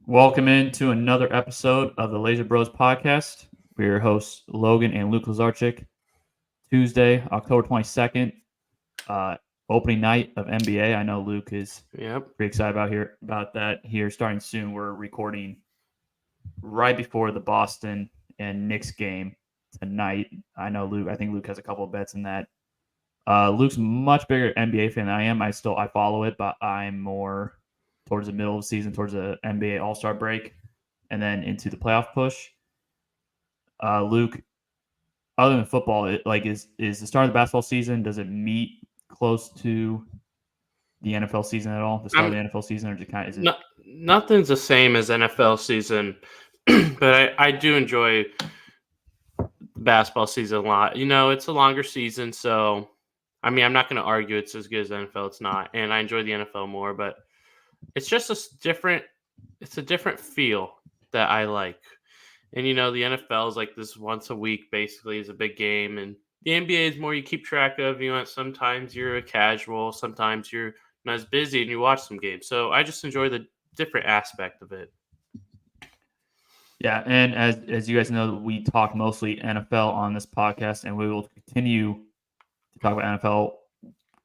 Welcome into another episode of the Laser Bros podcast. We're your hosts, Logan and Luke Lazarchik. Tuesday, October 22nd, opening night of NBA. I know Luke is Yep. pretty excited about that here starting soon. We're recording right before the Boston and Knicks game tonight. I think Luke has a couple of bets in that. Luke's much bigger NBA fan than I am. I follow it, but I'm more towards the middle of the season, towards the NBA All Star break, and then into the playoff push. Luke, other than football, is the start of the basketball season? Does it meet close to the NFL season at all? The start of the I'm NFL season, or is it? not nothing's the same as NFL season, but I do enjoy the basketball season a lot. It's a longer season, so I'm not going to argue it's as good as NFL. It's not, and I enjoy the NFL more, but it's just different. It's a different feel that I like. And the NFL is like this once a week, basically, is a big game, and the NBA is more you keep track of. Sometimes you're a casual, sometimes you're not as busy, and you watch some games. So I just enjoy the different aspect of it. Yeah, and as you guys know, we talk mostly NFL on this podcast, and we will continue to talk about NFL,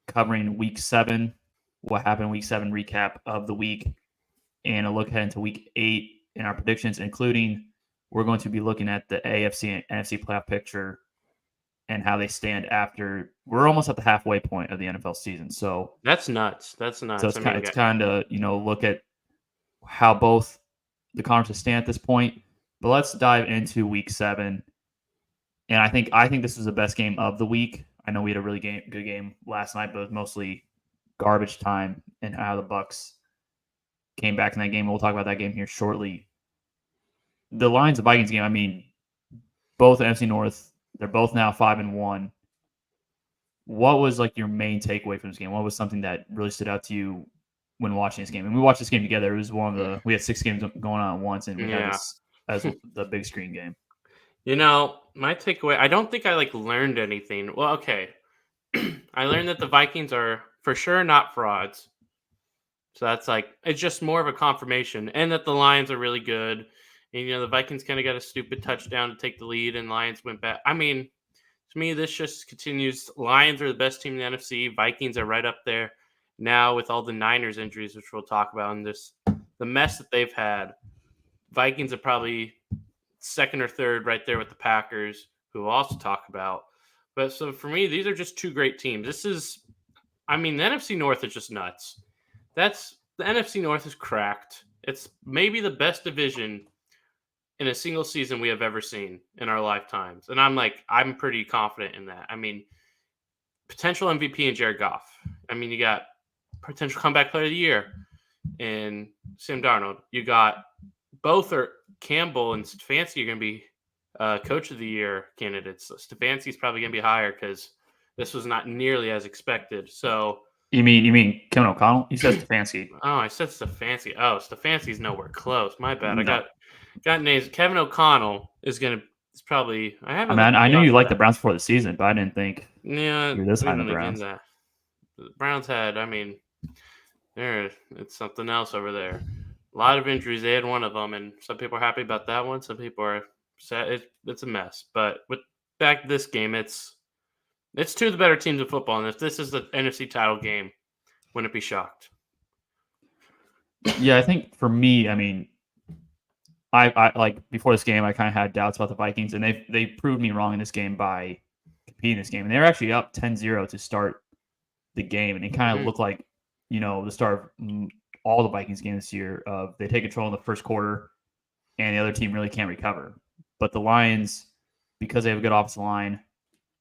covering Week 7, what happened Week 7 recap of the week, and a look ahead into Week 8 in our predictions, including we're going to be looking at the AFC and NFC playoff picture and how they stand after we're almost at the halfway point of the NFL season. So That's nuts. That's nuts. so it's kind of look at how both the conferences stand at this point. But let's dive into Week 7, and I think this was the best game of the week. I know we had a really good game last night, but it was mostly garbage time and how the Bucks came back in that game. We'll talk about that game here shortly. The Lions and Vikings game. Both NFC North. They're both now 5-1. What was like your main takeaway from this game? What was something that really stood out to you when watching this game? And we watched this game together. It was we had 6 games going on at once, and we had this as the big screen game. My takeaway, I don't think I learned anything. Well, okay. I learned that the Vikings are for sure not frauds. So that's it's just more of a confirmation. And that the Lions are really good. And, the Vikings kind of got a stupid touchdown to take the lead, and Lions went back. To me, this just continues. Lions are the best team in the NFC. Vikings are right up there now with all the Niners injuries, which we'll talk about, and the mess that they've had. Vikings are probably second or third right there with the Packers, who we'll also talk about. But so for me, these are just two great teams. The NFC North is just nuts. The NFC North is cracked. It's maybe the best division in a single season we have ever seen in our lifetimes. And I'm pretty confident in that. Potential MVP in Jared Goff. You got potential comeback player of the year in Sam Darnold. You got both are Campbell and Stefanski are going to be coach of the year candidates. Stefanski's probably going to be higher because this was not nearly as expected. So you mean Kevin O'Connell? You said Stefanski. Oh, I said Stefanski. Oh, Stefanski's nowhere close. My bad. No. I got names. Kevin O'Connell is probably. I knew you liked the Browns before the season, but I didn't think you're this high on the Browns. The Browns had. It's something else over there. A lot of injuries. They had one of them, and some people are happy about that one. Some people are sad. It's a mess. But back to this game, it's two of the better teams in football, and if this is the NFC title game, wouldn't be shocked. Yeah, I think for me, I like before this game, I kind of had doubts about the Vikings, and they proved me wrong in this game by competing in this game. And they were actually up 10-0 to start the game, and it kind of looked like the start of all the Vikings games this year. They take control in the first quarter, and the other team really can't recover. But the Lions, because they have a good offensive line,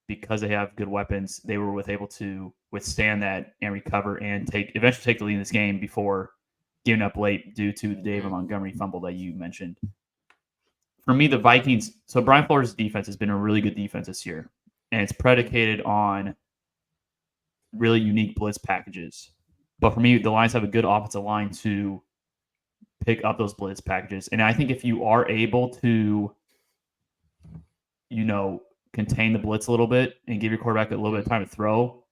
because they have good weapons, they were able to withstand that and recover and eventually take the lead in this game before giving up late due to the David Montgomery fumble that you mentioned. For me, the Vikings, so Brian Flores' defense has been a really good defense this year, and it's predicated on really unique blitz packages. But for me, the Lions have a good offensive line to pick up those blitz packages. And I think if you are able to, contain the blitz a little bit and give your quarterback a little bit of time to throw,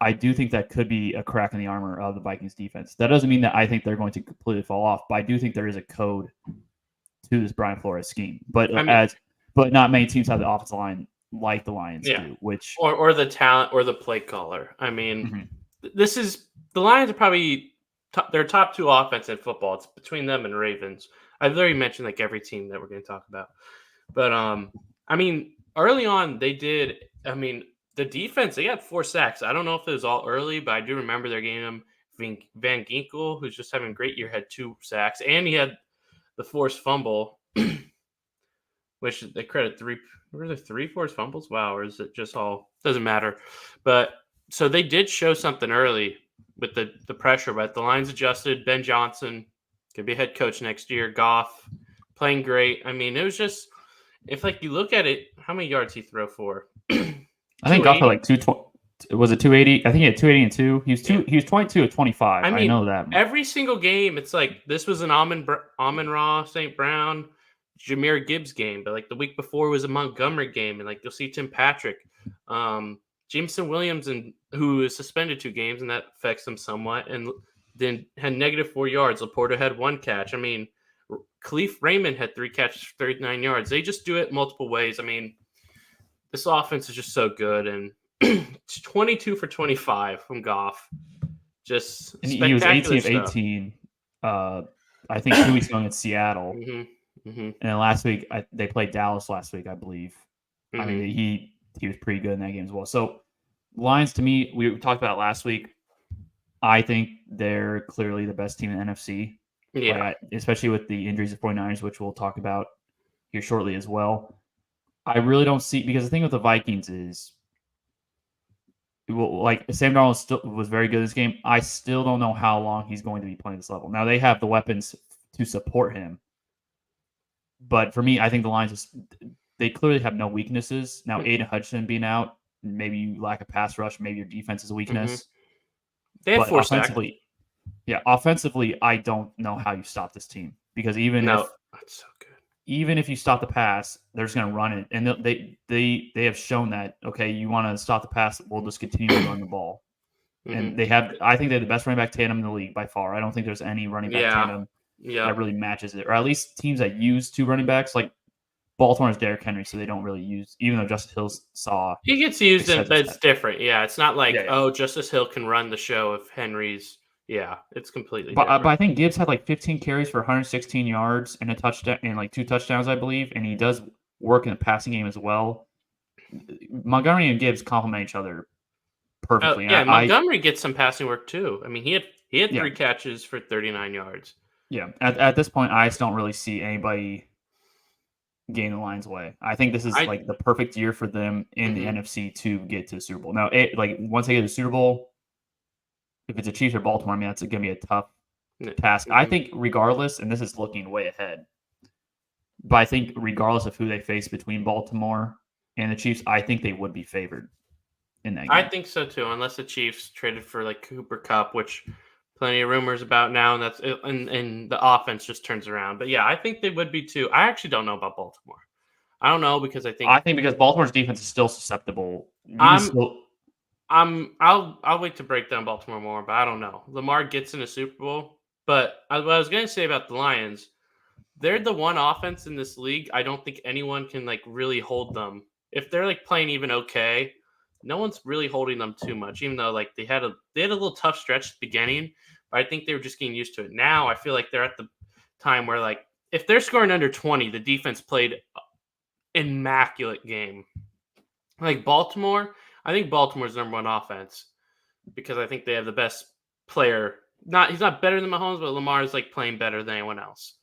I do think that could be a crack in the armor of the Vikings defense. That doesn't mean that I think they're going to completely fall off, but I do think there is a code to this Brian Flores scheme. But but not many teams have the offensive line like the Lions do, which or the talent or the play caller. I mean, this is the Lions are probably their top 2 offense in football. It's between them and Ravens. I've already mentioned like every team that we're going to talk about, but I mean, early on they did. I mean, the defense, they got 4 sacks. I don't know if it was all early, but I do remember their game. Van Ginkel, who's just having a great year, had 2 sacks, and he had the forced fumble, which they credit 3. Were there 3 forced fumbles? Wow, or is it just all? Doesn't matter. But so they did show something early with the pressure, but the Lions adjusted. Ben Johnson could be head coach next year. Goff playing great. I mean, it was just, if like you look at it, how many yards he throw for? I think Goff had like 220. Was it 280? I think he had 280 and 2. He was 22 of 25. I know that. Every single game, it's like this was an Amon-Ra St. Brown, Jahmyr Gibbs game, but like the week before was a Montgomery game, and like you'll see Tim Patrick, Jameson Williams, and who is suspended 2 games, and that affects him somewhat, and then had -4 yards. Laporta had 1 catch. I mean, Khalif Raymond had 3 catches for 39 yards. They just do it multiple ways. I mean, this offense is just so good, and 22 for 25 from Goff. Just and he was 18 of 18. I think 2 weeks ago in Seattle, and then last week they played Dallas last week, I believe. I mean, he was pretty good in that game as well. So Lions, to me, we talked about it last week. I think they're clearly the best team in the NFC. Yeah, especially with the injuries of 49ers, which we'll talk about here shortly as well. I really don't see, because the thing with the Vikings is, like, Sam Darnold was very good in this game. I still don't know how long he's going to be playing this level. Now, they have the weapons to support him. But for me, I think the Lions, they clearly have no weaknesses. Now, Aiden Hutchinson being out, maybe you lack a pass rush, maybe your defense is a weakness. They had 4 sacks. Offensively, I don't know how you stop this team, because that's so good. Even if you stop the pass, they're just going to run it, and they have shown that, okay, you want to stop the pass, we'll just continue to run the ball. And I think they're the best running back tandem in the league by far. I don't think there's any running back tandem that really matches it, or at least teams that use 2 running backs. Like Baltimore is Derrick Henry, so they don't really use, even though Justice Hill he gets used, but it's different. Yeah, it's not like Justice Hill can run the show if Henry's. Yeah, it's completely different. But I think Gibbs had like 15 carries for 116 yards and a touchdown and like 2 touchdowns, I believe. And he does work in the passing game as well. Montgomery and Gibbs complement each other perfectly. Montgomery gets some passing work too. I mean, he had 3 catches for 39 yards. Yeah, at this point, I just don't really see anybody getting the Lions' way. I think this is like the perfect year for them in the NFC to get to the Super Bowl. Now, once they get to the Super Bowl, if it's a Chiefs or Baltimore, I mean, that's going to be a tough task. I think regardless, and this is looking way ahead, but I think regardless of who they face between Baltimore and the Chiefs, I think they would be favored in that game. I think so too, unless the Chiefs traded for like Cooper Kupp, which plenty of rumors about now, and that's and the offense just turns around. But yeah, I think they would be too. I actually don't know about Baltimore. I don't know, because I think because Baltimore's defense is still susceptible. I'll wait to break down Baltimore more, but I don't know. Lamar gets in a Super Bowl, but what I was going to say about the Lions, they're the one offense in this league I don't think anyone can like really hold them. If they're like playing even okay, no one's really holding them too much, even though like they had a little tough stretch at the beginning, but I think they were just getting used to it. Now I feel like they're at the time where like if they're scoring under 20, the defense played an immaculate game. Like Baltimore, I think Baltimore's number 1 offense, because I think they have the best player. He's not better than Mahomes, but Lamar is like playing better than anyone else.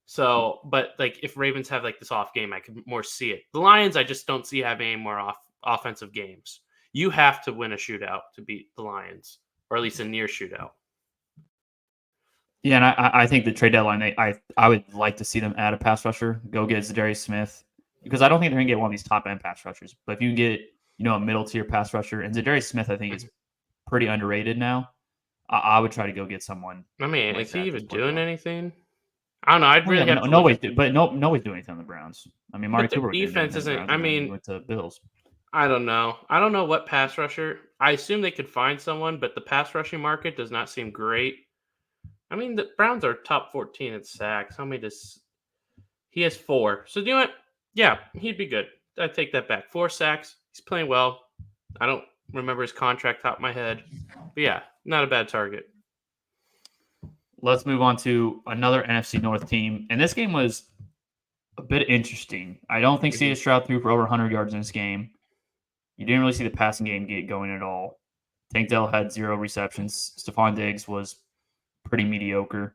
So, but like if Ravens have like this off game, I could more see it. The Lions, I just don't see having any more offensive games. You have to win a shootout to beat the Lions, or at least a near shootout. Yeah, and I think the trade deadline, I would like to see them add a pass rusher, go get Zadarius Smith, because I don't think they're going to get one of these top-end pass rushers. But if you can get, a middle-tier pass rusher, and Zadarius Smith, I think, is pretty underrated now. I would try to go get someone. I mean, like, is he even doing anything? I don't know. I'd really have to. Nobody's doing anything on the Browns. I mean, Marty Cooper. Defense isn't. I mean, with the Bills. I don't know. I don't know what pass rusher. I assume they could find someone, but the pass rushing market does not seem great. I mean, the Browns are top 14 in sacks. How many does he has 4? So you know what? Yeah, he'd be good. I take that back. 4 sacks. He's playing well. I don't remember his contract top of my head, but yeah, not a bad target. Let's move on to another NFC North team, and this game was a bit interesting. I don't think C.J. Stroud threw for over 100 yards in this game. You didn't really see the passing game get going at all. Tank Dell had 0 receptions. Stephon Diggs was pretty mediocre.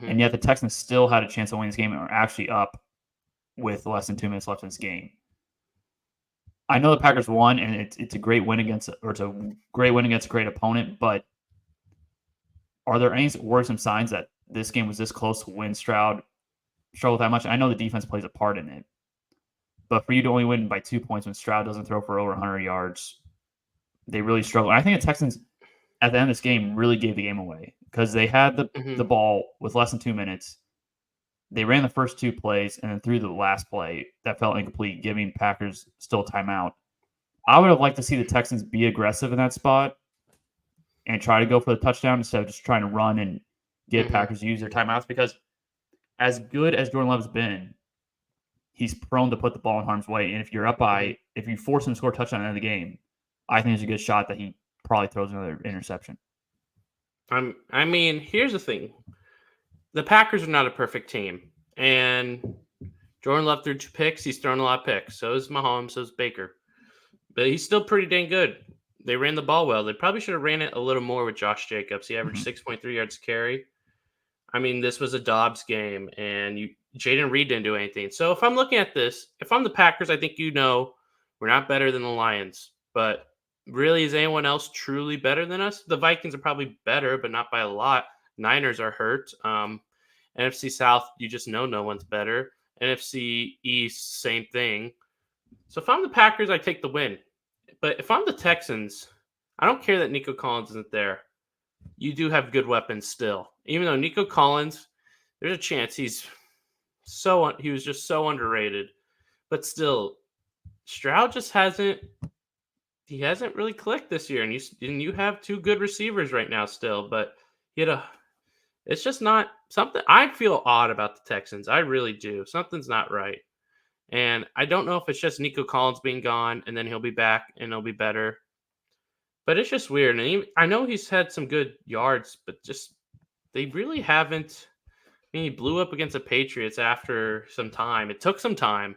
And yet the Texans still had a chance to win this game and are actually up with less than 2 minutes left in this game. I know the Packers won, and it's a great win against a great opponent, but are there any worrisome signs that this game was this close to win Stroud struggled that much? I know the defense plays a part in it, but for you to only win by 2 points when Stroud doesn't throw for over 100 yards, they really struggle. And I think the Texans at the end of this game really gave the game away because they had the ball with less than 2 minutes. They ran the first 2 plays and then threw the last play that felt incomplete, giving Packers still a timeout. I would have liked to see the Texans be aggressive in that spot and try to go for the touchdown instead of just trying to run and get Packers to use their timeouts, because as good as Jordan Love's been, he's prone to put the ball in harm's way. And if you're up by, if you force him to score a touchdown at the end of the game, I think there's a good shot that he probably throws another interception. I mean, here's the thing. The Packers are not a perfect team. And Jordan Love threw 2 picks. He's thrown a lot of picks. So is Mahomes, so is Baker. But he's still pretty dang good. They ran the ball well. They probably should have ran it a little more with Josh Jacobs. He averaged 6.3 yards a carry. I mean, this was a Dobbs game, and Jaden Reed didn't do anything. So if I'm looking at this, if I'm the Packers, I think we're not better than the Lions. But really, is anyone else truly better than us? The Vikings are probably better, but not by a lot. Niners are hurt. NFC South, you just know no one's better. NFC East, same thing. So if I'm the Packers, I take the win. But if I'm the Texans, I don't care that Nico Collins isn't there. You do have good weapons still. Even though Nico Collins, there's a chance he was just so underrated. But still, Stroud just hasn't really clicked this year. And you have 2 good receivers right now still. But it's just not something. I feel odd about the Texans. I really do. Something's not right. And I don't know if it's just Nico Collins being gone and then he'll be back and it'll be better. But it's just weird. And I know he's had some good yards, but just they really haven't. I mean, he blew up against the Patriots after some time. It took some time.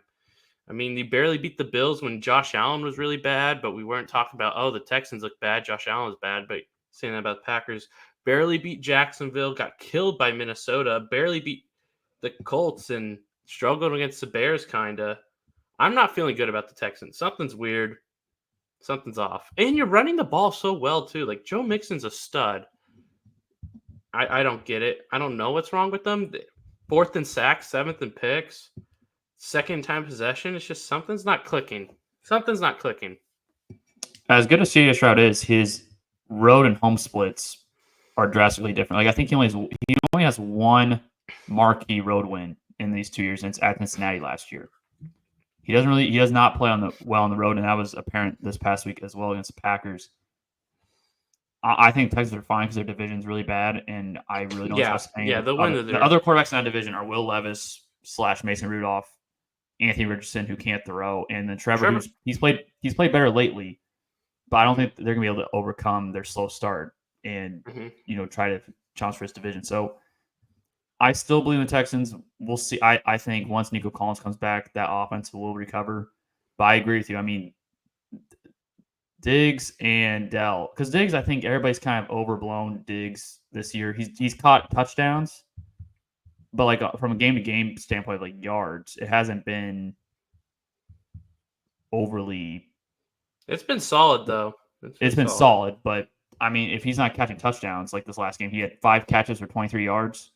I mean, he barely beat the Bills when Josh Allen was really bad, but we weren't talking about, the Texans look bad, Josh Allen was bad, but saying that about the Packers. Barely beat Jacksonville, got killed by Minnesota, barely beat the Colts, and struggled against the Bears, kind of. I'm not feeling good about the Texans. Something's weird. Something's off. And you're running the ball so well, too. Like, Joe Mixon's a stud. I don't get it. I don't know what's wrong with them. 4th in sacks, 7th in picks, 2nd time possession. It's just something's not clicking. Something's not clicking. As good as C.J. Stroud is, his road and home splits are drastically different. Like, I think he only has 1 marquee road win in these 2 years, and it's at Cincinnati last year. He does not play well on the road, and that was apparent this past week as well against the Packers. I think the Texans are fine because their division's really bad, and I really don't trust any. Yeah, they'll win the other quarterbacks in that division are Will Levis / Mason Rudolph, Anthony Richardson, who can't throw, and then Trevor. He's played better lately, but I don't think they're gonna be able to overcome their slow start and try to challenge for his division. So I still believe in the Texans. We'll see. I think once Nico Collins comes back, that offense will recover. But I agree with you. I mean, Diggs and Dell, because Diggs, I think everybody's kind of overblown Diggs this year. He's caught touchdowns, but like from a game to game standpoint, like yards, it hasn't been overly. It's been solid though. It's been solid, but I mean, if he's not catching touchdowns like this last game, he had 5 catches for 23 yards.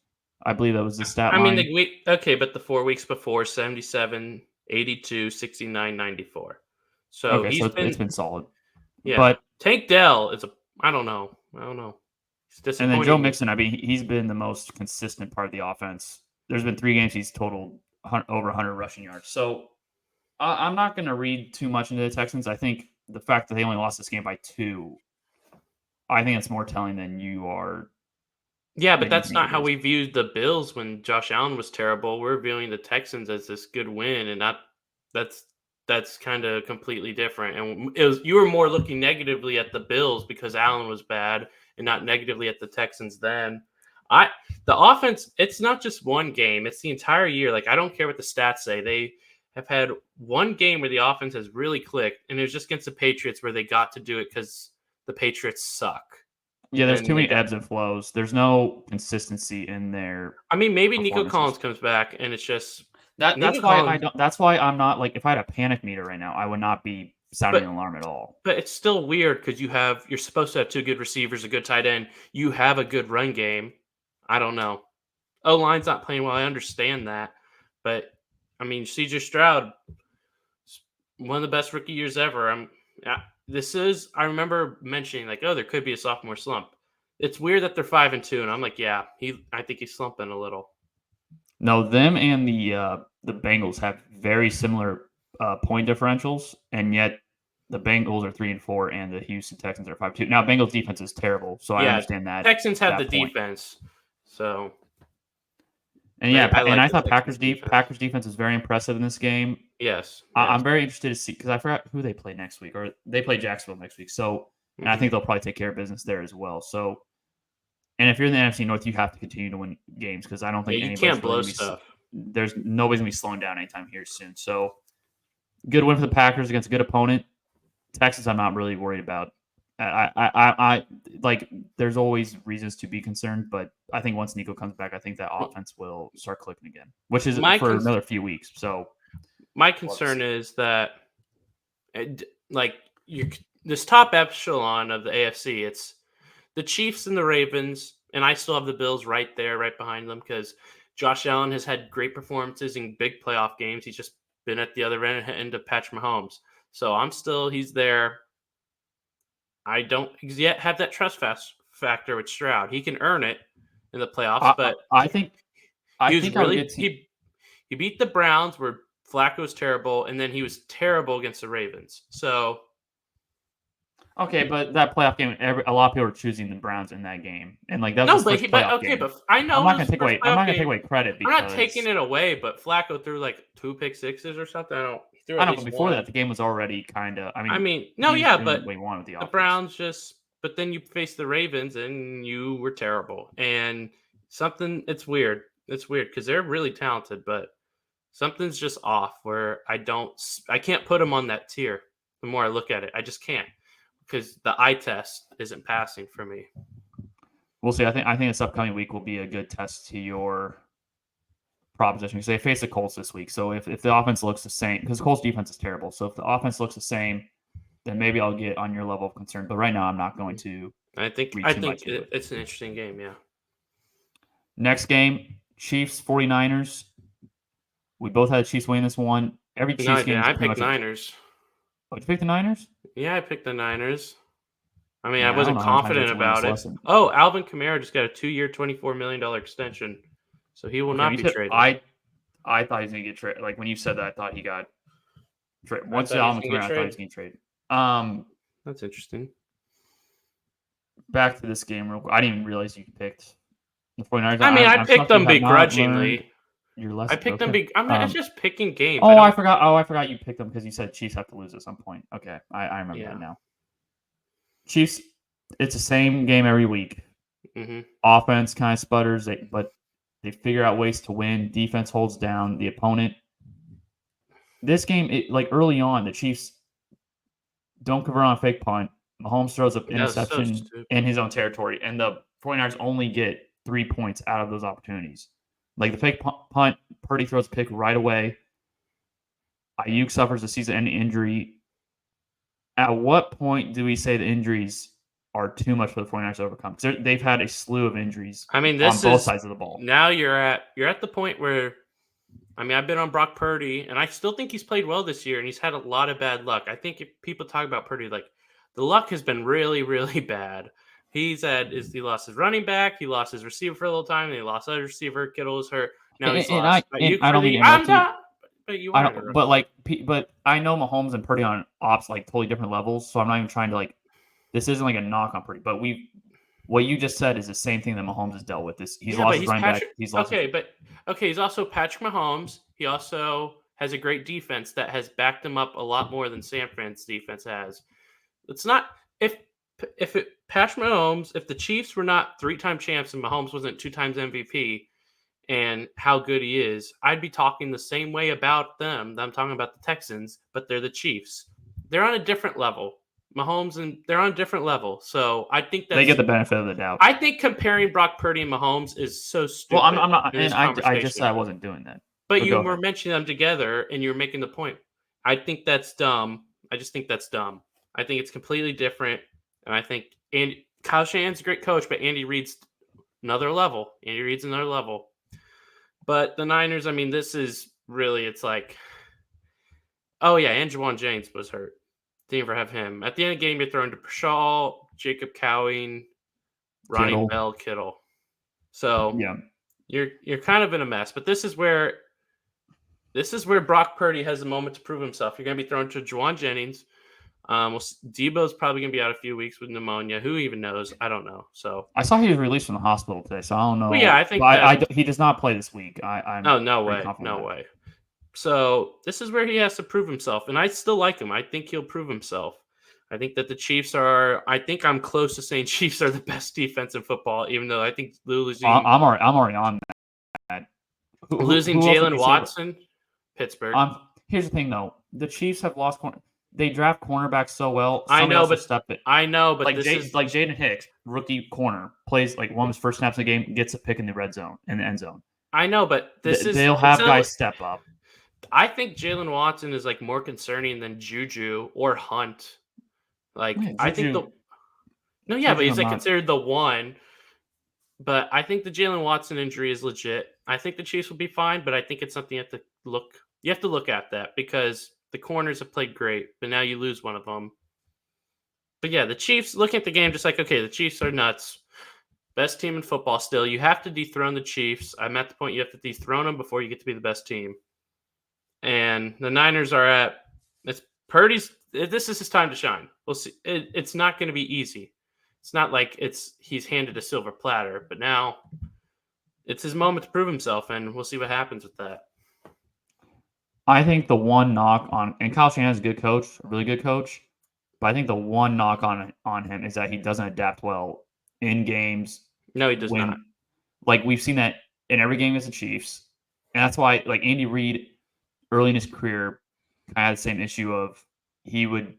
I believe that was the stat line. I mean, but the 4 weeks before, 77, 82, 69, 94. So it's been solid. Yeah, but Tank Dell is I don't know. He's disappointing. And then Joe Mixon, I mean, he's been the most consistent part of the offense. There's been 3 games he's totaled over 100 rushing yards. So I'm not going to read too much into the Texans. I think the fact that they only lost this game by 2, I think it's more telling than you are. Yeah, but Than you that's think not it how is. we viewed the Bills when Josh Allen was terrible. We're viewing the Texans as this good win, and that's that's kind of completely different. And it was you were more looking negatively at the Bills because Allen was bad, and not negatively at the Texans. Then, I the offense. It's not just one game; it's the entire year. Like I don't care what the stats say. They have had one game where the offense has really clicked, and it was just against the Patriots where they got to do it because the Patriots suck. Yeah, there's too And they many got ebbs and flows. There's no consistency in their I mean, maybe Nico performances. Collins comes back, and it's just That's Nico why I Collins. don't. That's why I'm not like if I had a panic meter right now, I would not be sounding But an alarm at all. but it's still weird because you're supposed to have two good receivers, a good tight end. You have a good run game. I don't know. O line's not playing well. I understand that, but I mean, CJ Stroud, one of the best rookie years ever. Yeah, this is. I remember mentioning like, oh, there could be a sophomore slump. It's weird that they're 5-2, and I'm like, yeah, I think he's slumping a little. No, them and the Bengals have very similar point differentials, and yet the Bengals are 3-4, and the Houston Texans are 5-2. Now, Bengals defense is terrible, so I Yeah, understand Texans have the that point. defense, so And yeah, I and like I the thought Texans defense. Packers defense is very impressive in this game. Yes, I'm yes. very interested to see because I forgot who they play next week, or they play Jacksonville next week. So, and I Mhm. think they'll probably take care of business there as well. So, and if you're in the NFC North, you have to continue to win games because I don't Yeah, think you anybody's can't really blow going to be. stuff. There's nobody's going to be slowing down anytime here soon. So, good win for the Packers against a good opponent. Texas, I'm not really worried about. I like. There's always reasons to be concerned, but I think once Nico comes back, I think that offense will start clicking again, which is My for con- another few weeks. So, my love to concern see. is that like you this top echelon of the AFC, it's the Chiefs and the Ravens, and I still have the Bills right there, right behind them because Josh Allen has had great performances in big playoff games. He's just been at the other end of Patrick Mahomes. So he's there. I don't yet have that trust factor with Stroud. He can earn it in the playoffs, I, but I think he was our really good team. he beat the Browns where Flacco was terrible, and then he was terrible against the Ravens. So Okay, but that playoff game, a lot of people were choosing the Browns in that game, and like that was no, his first but playoff okay, game. but I know it was his first I'm not playoff gonna take game. away credit I'm not taking because it away, but Flacco threw like 2 pick sixes or something. He threw I at don't know. But least before that, one. the game was already kind of. I I mean, mean, no, he was yeah, doing but what he wanted with the the offense. Browns just. But then you faced the Ravens and you were terrible. And it's weird. It's weird because they're really talented, but something's just off where I can't put them on that tier. The more I look at it, I just can't because the eye test isn't passing for me. We'll see. I think this upcoming week will be a good test to your proposition because they face the Colts this week. So if the offense looks the same, because the Colts defense is terrible. So if the offense looks the same, then maybe I'll get on your level of concern. But right now, I'm not going to read I too think much into it. it's an interesting game. Yeah. Next game, Chiefs 49ers. We both had the Chiefs win this one. Every No, I Chiefs game didn't. is I pretty picked much Niners. Oh, did you pick the Niners? Yeah, I picked the Niners. I mean, I Yeah, I don't wasn't know how many times confident that's win this about it. lesson. Oh, Alvin Kamara just got a 2-year, $24 million extension, so he will Okay, not you be said traded. I thought he was gonna get traded. Like when you said that, I thought he got traded. I Once thought he was Alvin going came to get around, I thought he was traded. getting traded. That's interesting. Back to this game real quick. I didn't even realize you picked the 49ers. I mean, I I'm picked shocked you them have not learned begrudgingly. your I lesson. picked them. Okay. I mean, it's just picking games. Oh, I forgot. Oh, I forgot you picked them because you said Chiefs have to lose at some point. Okay, I remember that now. Chiefs. It's the same game every week. Mm-hmm. Offense kind of sputters, but they figure out ways to win. Defense holds down the opponent. This game, like early on, the Chiefs don't convert on a fake punt. Mahomes throws an That was so interception stupid. in his own territory, and the 49ers only get 3 points out of those opportunities. Like the fake punt, Purdy throws a pick right away. Ayuk suffers a season-ending injury. At what point do we say the injuries are too much for the 49ers to overcome? Because they've had a slew of injuries I mean, on both sides of the ball. Now you're at the point where, I mean, I've been on Brock Purdy, and I still think he's played well this year, and he's had a lot of bad luck. I think if people talk about Purdy, like the luck has been really, really bad. He lost his running back, he lost his receiver for a little time, and he lost other receiver. Kittle was hurt. Now he's lost. I don't mean to interrupt you. But you I are. don't, but I know Mahomes and Purdy on ops like totally different levels, so I'm not even trying to like. This isn't like a knock on Purdy, but what you just said is the same thing that Mahomes has dealt with. He's Yeah, lost but his he's running back. Patrick. He's lost his. He's also Patrick Mahomes. He also has a great defense that has backed him up a lot more than San Fran's defense has. It's not Patrick Mahomes, if the Chiefs were not 3-time champs and Mahomes wasn't 2 times MVP and how good he is, I'd be talking the same way about them that I'm talking about the Texans, but they're the Chiefs. They're on a different level. Mahomes and they're on a different level. So I think They get that's the benefit of the doubt. I think comparing Brock Purdy and Mahomes is so stupid. Well, I'm not, in this and I just conversation. said I wasn't doing that. But But you go were ahead. mentioning them together, and you're making the point. I think that's dumb. I just think that's dumb. I think it's completely different, and I think Kyle Shanahan's a great coach, but Andy Reid's another level. Andy Reid's another level. But the Niners, I mean, this is really, it's like, oh yeah, and Juwan Jennings was hurt. Didn't ever have him. At the end of the game, you're throwing to Pashal, Jacob Cowing, Ronnie Bell, Kittle. So Yeah. you're kind of in a mess. But this is where Brock Purdy has a moment to prove himself. You're going to be thrown to Juwan Jennings. Debo's probably going to be out a few weeks with pneumonia. Who even knows? I don't know. So I saw he was released from the hospital today, so I don't know. Well, yeah, I think he does not play this week. I'm no way. So this is where he has to prove himself, and I still like him. I think he'll prove himself. I think that the Chiefs are. I think I'm close to saying Chiefs are the best defense in football, even though I think losing. I'm already on that. Losing Jalen Watson, Pittsburgh. Here's the thing, though. The Chiefs have lost. They draft cornerbacks so well. I know, but like Jaden Hicks, rookie corner, plays like one of his first snaps of the game, gets a pick in the red zone, in the end zone. I know, but they'll have guys step up. I think Jalen Watson is like more concerning than Juju or Hunt. Like I think but he's like considered the one. But I think the Jalen Watson injury is legit. I think the Chiefs will be fine, but I think it's something you have to look. You have to look at that because the corners have played great, but now you lose one of them. But yeah, the Chiefs, looking at the game, just like, okay, the Chiefs are nuts. Best team in football still. You have to dethrone the Chiefs. I'm at the point you have to dethrone them before you get to be the best team. And the Niners are this is his time to shine. We'll see. It's not going to be easy. It's not like he's handed a silver platter, but now it's his moment to prove himself, and we'll see what happens with that. I think the one knock on, and Kyle Shanahan is a good coach, a really good coach, but I think the one knock on him is that he doesn't adapt well in games. No, he does not. Like we've seen that in every game against the Chiefs, and that's why like Andy Reid early in his career kind of had the same issue of he would,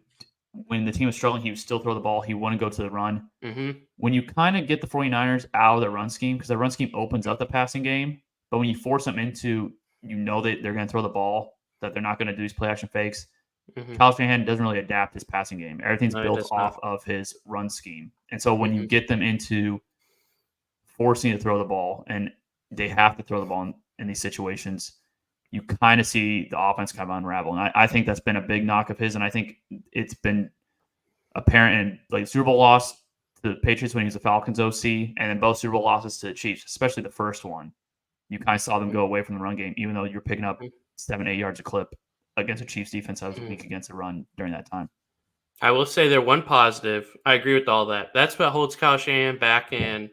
when the team was struggling, he would still throw the ball. He wouldn't go to the run. Mm-hmm. When you kind of get the 49ers out of the run scheme, because the run scheme opens up the passing game, but when you force them into, that they're going to throw the ball, that they're not going to do these play action fakes. Mm-hmm. Kyle Shanahan doesn't really adapt his passing game. Everything's built off of his run scheme. And so when you get them into forcing to throw the ball, and they have to throw the ball in these situations, you kind of see the offense kind of unravel. And I think that's been a big knock of his, and I think it's been apparent in like Super Bowl loss to the Patriots when he was the Falcons OC, and then both Super Bowl losses to the Chiefs, especially the first one. You kind of saw them go away from the run game, even though you're picking up 7-8 yards a clip against a Chiefs defense that was weak against the run during that time. I will say they're one positive. I agree with all that. That's what holds Kyle Shanahan back, and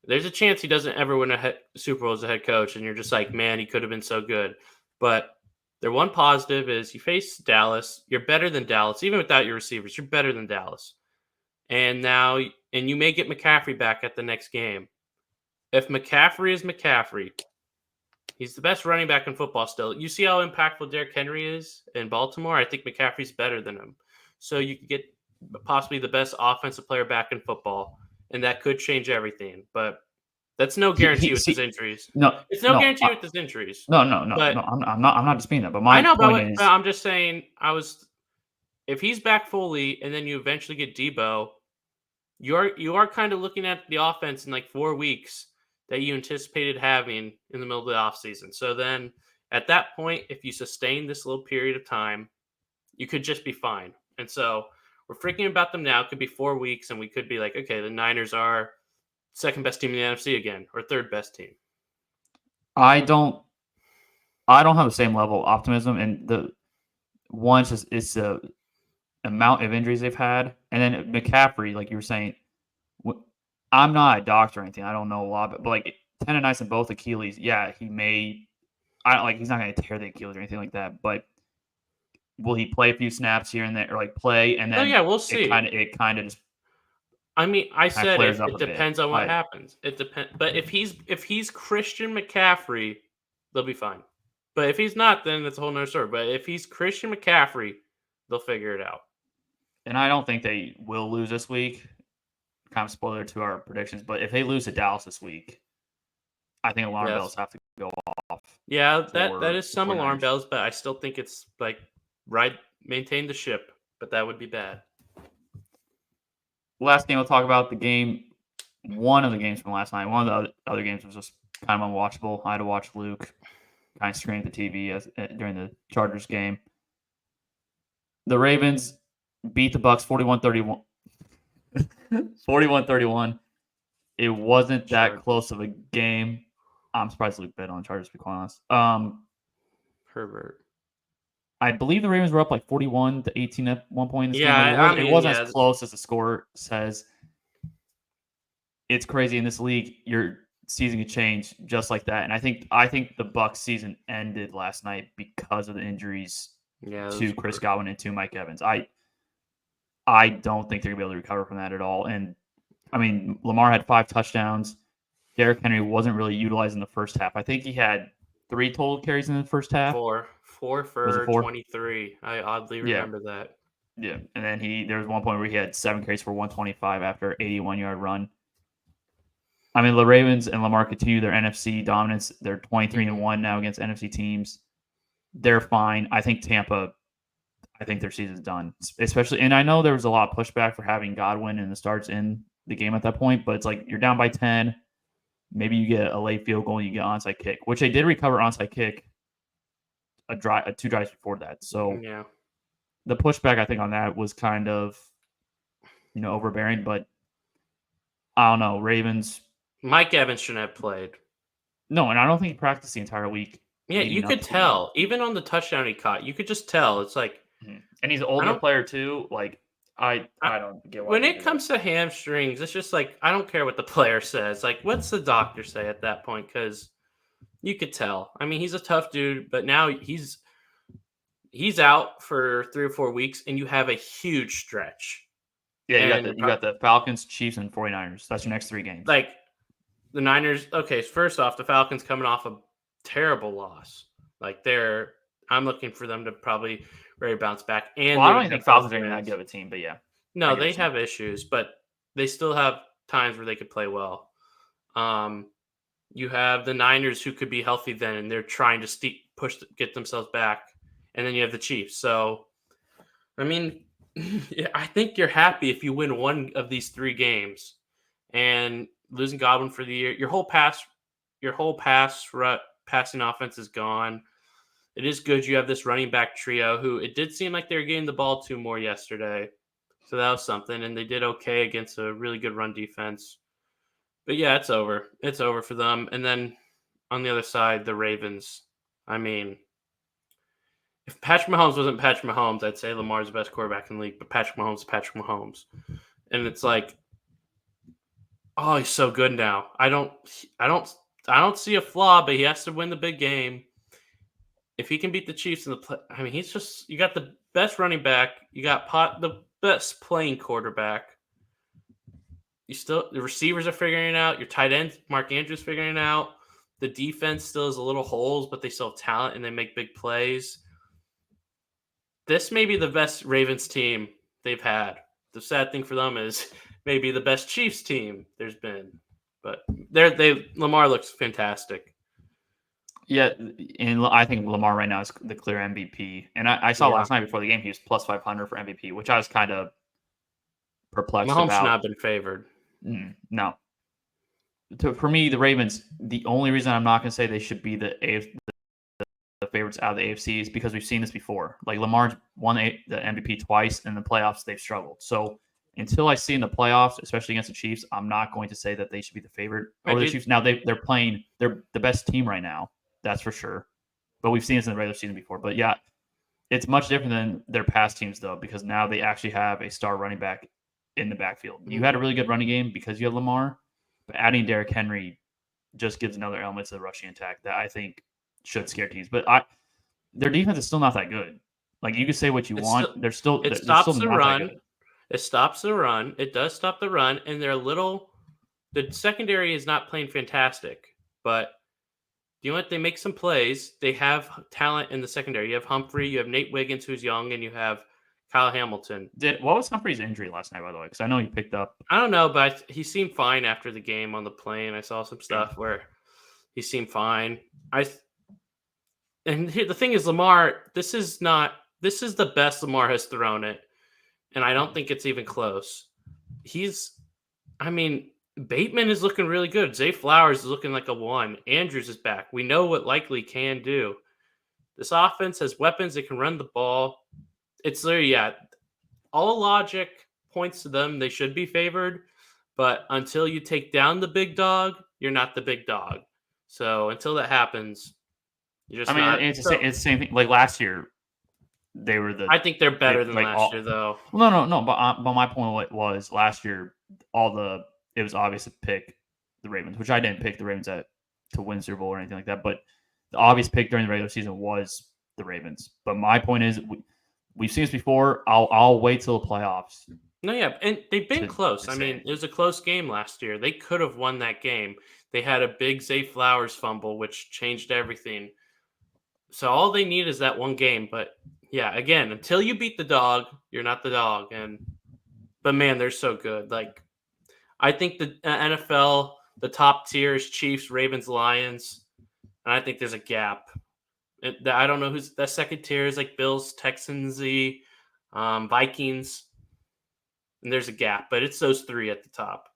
there's a chance he doesn't ever win a Super Bowl as a head coach, and you're just like, man, he could have been so good. But their one positive is you face Dallas. You're better than Dallas. Even without your receivers, you're better than Dallas. And you may get McCaffrey back at the next game. If McCaffrey is McCaffrey, he's the best running back in football still. You see how impactful Derrick Henry is in Baltimore? I think McCaffrey's better than him. So you could get possibly the best offensive player back in football, and that could change everything. But that's no guarantee with his injuries. It's no guarantee with his injuries. No. I'm not disputing that. But my point is, I'm just saying, if he's back fully, and then you eventually get Debo, you are kind of looking at the offense in like 4 weeks that you anticipated having in the middle of the offseason. So then at that point, if you sustain this little period of time, you could just be fine. And so we're freaking about them now. It could be 4 weeks, and we could be like, okay, the Niners are second best team in the NFC again, or third best team. I don't I don't have the same level of optimism, and the one is the amount of injuries they've had, and then McCaffrey, like you were saying, I'm not a doctor or anything. I don't know a lot, but like tendonitis in both Achilles. Yeah, he may. I don't like. He's not going to tear the Achilles or anything like that. But will he play a few snaps here and there, or like play, and Oh then yeah, we'll see. it kind of just I mean, I kind of said flares up it a bit. depends on what happens. It depends, but if he's Christian McCaffrey, they'll be fine. But if he's not, then it's a whole nother story. But if he's Christian McCaffrey, they'll figure it out. And I don't think they will lose this week. Kind of spoiler to our predictions, but if they lose to Dallas this week, I think alarm bells have to go off. Yeah, that is some alarm bells, but I still think it's like maintain the ship, but that would be bad. Last game we'll talk about the game. One of the games from last night. One of the other games was just kind of unwatchable. I had to watch Luke kind of scream at the TV during the Chargers game. The Ravens beat the Bucs 41-31. 41-31. It wasn't that close of a game. I'm surprised Luke bet on the Chargers, to be quite honest. Herbert. I believe the Ravens were up like 41-18 at one point in this game. Like it wasn't as close as the score says. It's crazy in this league. Your season could change just like that. And I think the Bucs season ended last night because of the injuries to Chris Godwin and to Mike Evans. I don't think they're gonna be able to recover from that at all. And I mean, Lamar had 5 touchdowns. Derrick Henry wasn't really utilized in the first half. I think he had 3 total carries in the first half. 4 for 23. I oddly remember that. Yeah, and then there was one point where he had 7 carries for 125 after an 81-yard run. I mean, the Ravens and Lamar continue their NFC dominance. They're 23-1 now against NFC teams. They're fine. I think Tampa. I think their season's done. Especially, and I know there was a lot of pushback for having Godwin in the starts in the game at that point, but it's like you're down by 10. Maybe you get a late field goal and you get an onside kick, which they did recover onside kick 2 drives before that. So the pushback I think on that was kind of overbearing, but I don't know. Ravens. Mike Evans shouldn't have played. No, and I don't think he practiced the entire week. Yeah, you could tell. Even on the touchdown he caught, you could just tell. It's like, and he's an older player too. Like I don't get why. When it comes to hamstrings, it's just like I don't care what the player says. Like, what's the doctor say at that point? Because you could tell. I mean, he's a tough dude, but now he's out for 3 or 4 weeks, and you have a huge stretch. Yeah, you got the Falcons, Chiefs, and 49ers. That's your next 3 games. Like the Niners. Okay, first off, the Falcons coming off a terrible loss. Like I'm looking for them to probably really bounce back. And I don't even think Falcons are that good of a team, but yeah. No, they have issues, but they still have times where they could play well. You have the Niners who could be healthy then, and they're trying to get themselves back. And then you have the Chiefs. So, I mean, I think you're happy if you win one of these 3 games. And losing Godwin for the year, your whole passing offense is gone. It is good you have this running back trio who it did seem like they were getting the ball to more yesterday. So that was something. And they did okay against a really good run defense. But yeah, it's over. It's over for them. And then on the other side, the Ravens. I mean, if Patrick Mahomes wasn't Patrick Mahomes, I'd say Lamar's the best quarterback in the league. But Patrick Mahomes is Patrick Mahomes. And it's like, oh, he's so good now. I don't see a flaw, but he has to win the big game. If he can beat the Chiefs you got the best running back, you got the best playing quarterback. The receivers are figuring it out. Your tight end, Mark Andrews, figuring it out. The defense still has a little holes, but they still have talent and they make big plays. This may be the best Ravens team they've had. The sad thing for them is maybe the best Chiefs team there's been, but Lamar looks fantastic. Yeah, and I think Lamar right now is the clear MVP. And I saw last night before the game he was plus 500 for MVP, which I was kind of perplexed about. Mahomes should not have been favored. No. For me, the Ravens, the only reason I'm not going to say they should be the favorites out of the AFC is because we've seen this before. Like Lamar's won the MVP twice, and in the playoffs they've struggled. So until I see in the playoffs, especially against the Chiefs, I'm not going to say that they should be the favorite over the Chiefs. Now they're the best team right now. That's for sure. but we've seen this in the regular season before. But yeah, it's much different than their past teams though, because now they actually have a star running back in the backfield. You had a really good running game because you had Lamar, but adding Derrick Henry just gives another element to the rushing attack that I think should scare teams. But their defense is still not that good. Like you can say what you want, they're still it they're stops still the not that run. good. It stops the run. It does stop the run, and the secondary is not playing fantastic, but you know what? They make some plays. They have talent in the secondary. You have Humphrey, you have Nate Wiggins, who's young, and you have Kyle Hamilton. What was Humphrey's injury last night, by the way? Because I know he picked up. I don't know, but he seemed fine after the game on the plane. I saw some stuff where he seemed fine. And here, the thing is, Lamar, this is the best Lamar has thrown it, and I don't think it's even close. Bateman is looking really good. Zay Flowers is looking like a 1. Andrews is back. We know what Likely can do. This offense has weapons. They can run the ball. It's literally, all logic points to them. They should be favored, but until you take down the big dog, you're not the big dog. So until that happens, you're just not. It's the same thing. Like last year, they were I think they're better than last year, though. Well, no. But my point was last year, it was obvious to pick the Ravens, which I didn't pick the Ravens to win Super Bowl or anything like that. But the obvious pick during the regular season was the Ravens. But my point is, we've seen this before. I'll wait till the playoffs. No, yeah, and they've been close. It was a close game last year. They could have won that game. They had a big Zay Flowers fumble, which changed everything. So all they need is that one game. But yeah, again, until you beat the dog, you're not the dog. But man, they're so good. Like, I think the NFL, the top tier is Chiefs, Ravens, Lions, and I think there's a gap. I don't know who's the second tier is, like Bills, Texans, Vikings, and there's a gap, but it's those 3 at the top.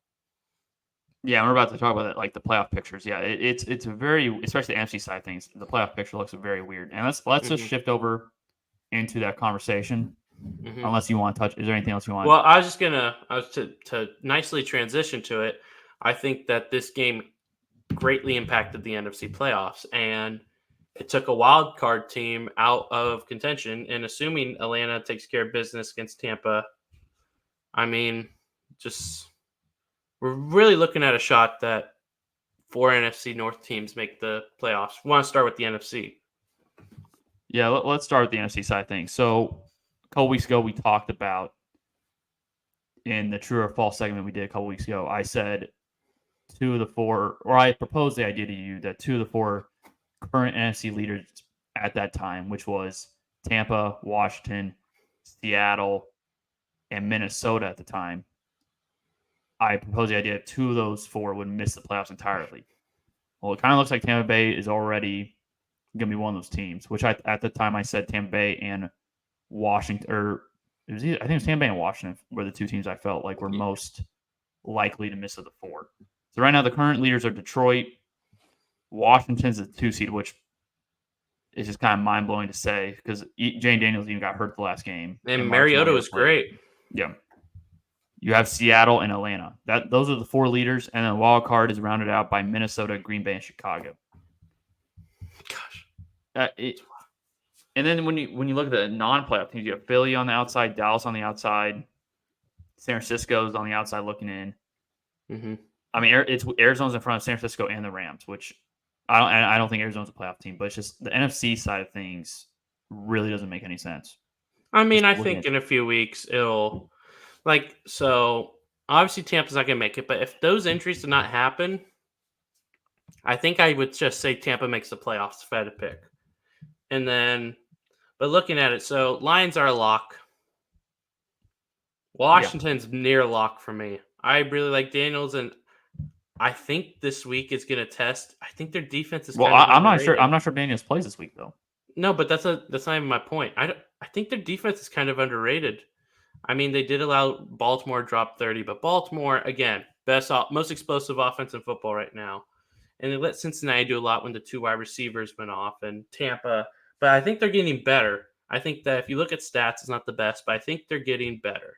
Yeah, we're about to talk about it, like the playoff pictures. Yeah, it's a very, especially the NFC side of things, the playoff picture looks very weird. And let's just shift over into that conversation. Unless you want to touch, is there anything else you want? Well, I was to nicely transition to it. I think that this game greatly impacted the NFC playoffs, and it took a wild card team out of contention. And assuming Atlanta takes care of business against Tampa, we're really looking at a shot that 4 NFC North teams make the playoffs. We want to start with the NFC. Yeah, let's start with the NFC side of things. So a couple weeks ago, we talked about in the true or false segment we did a couple weeks ago, I said 2 of the 4, or I proposed the idea to you that 2 of the 4 current NFC leaders at that time, which was Tampa, Washington, Seattle, and Minnesota at the time, I proposed the idea that 2 of those 4 would miss the playoffs entirely. Well, it kind of looks like Tampa Bay is already going to be one of those teams, which at the time I said Tampa Bay and Washington, or I think it was Tampa Bay and Washington were the 2 teams I felt like were most likely to miss of the 4. So right now the current leaders are Detroit. Washington's the 2 seed, which is just kind of mind blowing to say because Jane Daniels even got hurt the last game. And Mariota was great. Yeah. You have Seattle and Atlanta. Those are the 4 leaders, and then wild card is rounded out by Minnesota, Green Bay, and Chicago. Gosh. And then when you look at the non-playoff teams, you have Philly on the outside, Dallas on the outside, San Francisco's on the outside looking in. Mm-hmm. It's Arizona's in front of San Francisco and the Rams, which I don't think Arizona's a playoff team, but it's just the NFC side of things really doesn't make any sense. I think in a few weeks it'll so obviously Tampa's not gonna make it, but if those injuries did not happen, I think I would just say Tampa makes the playoffs if I had to pick. And then, but looking at it, so Lions are a lock. Washington's near lock for me. I really like Daniels, and I think this week is going to test. I think their defense is. Well, I'm not sure. I'm not sure Daniels plays this week though. No, but that's not even my point. I think their defense is kind of underrated. They did allow Baltimore drop 30, but Baltimore again, most explosive offense in football right now, and they let Cincinnati do a lot when the 2 wide receivers went off, and Tampa. But I think they're getting better. I think that if you look at stats, it's not the best, but I think they're getting better.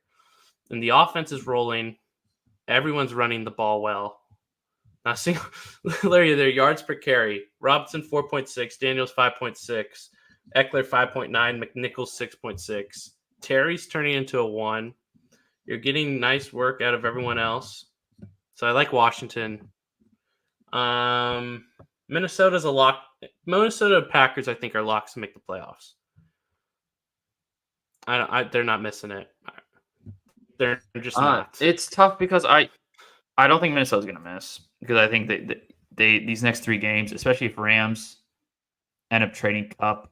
And the offense is rolling. Everyone's running the ball well. Now, single, literally, their yards per carry: Robinson 4.6, Daniels 5.6, Eckler 5.9, McNichols 6.6. Terry's turning into a 1. You're getting nice work out of everyone else. So I like Washington. Minnesota's a lock. Minnesota Packers, I think, are locks to make the playoffs. They're not missing it. They're just not. It's tough because I don't think Minnesota's going to miss because I think they these next 3 games, especially if Rams end up trading Cup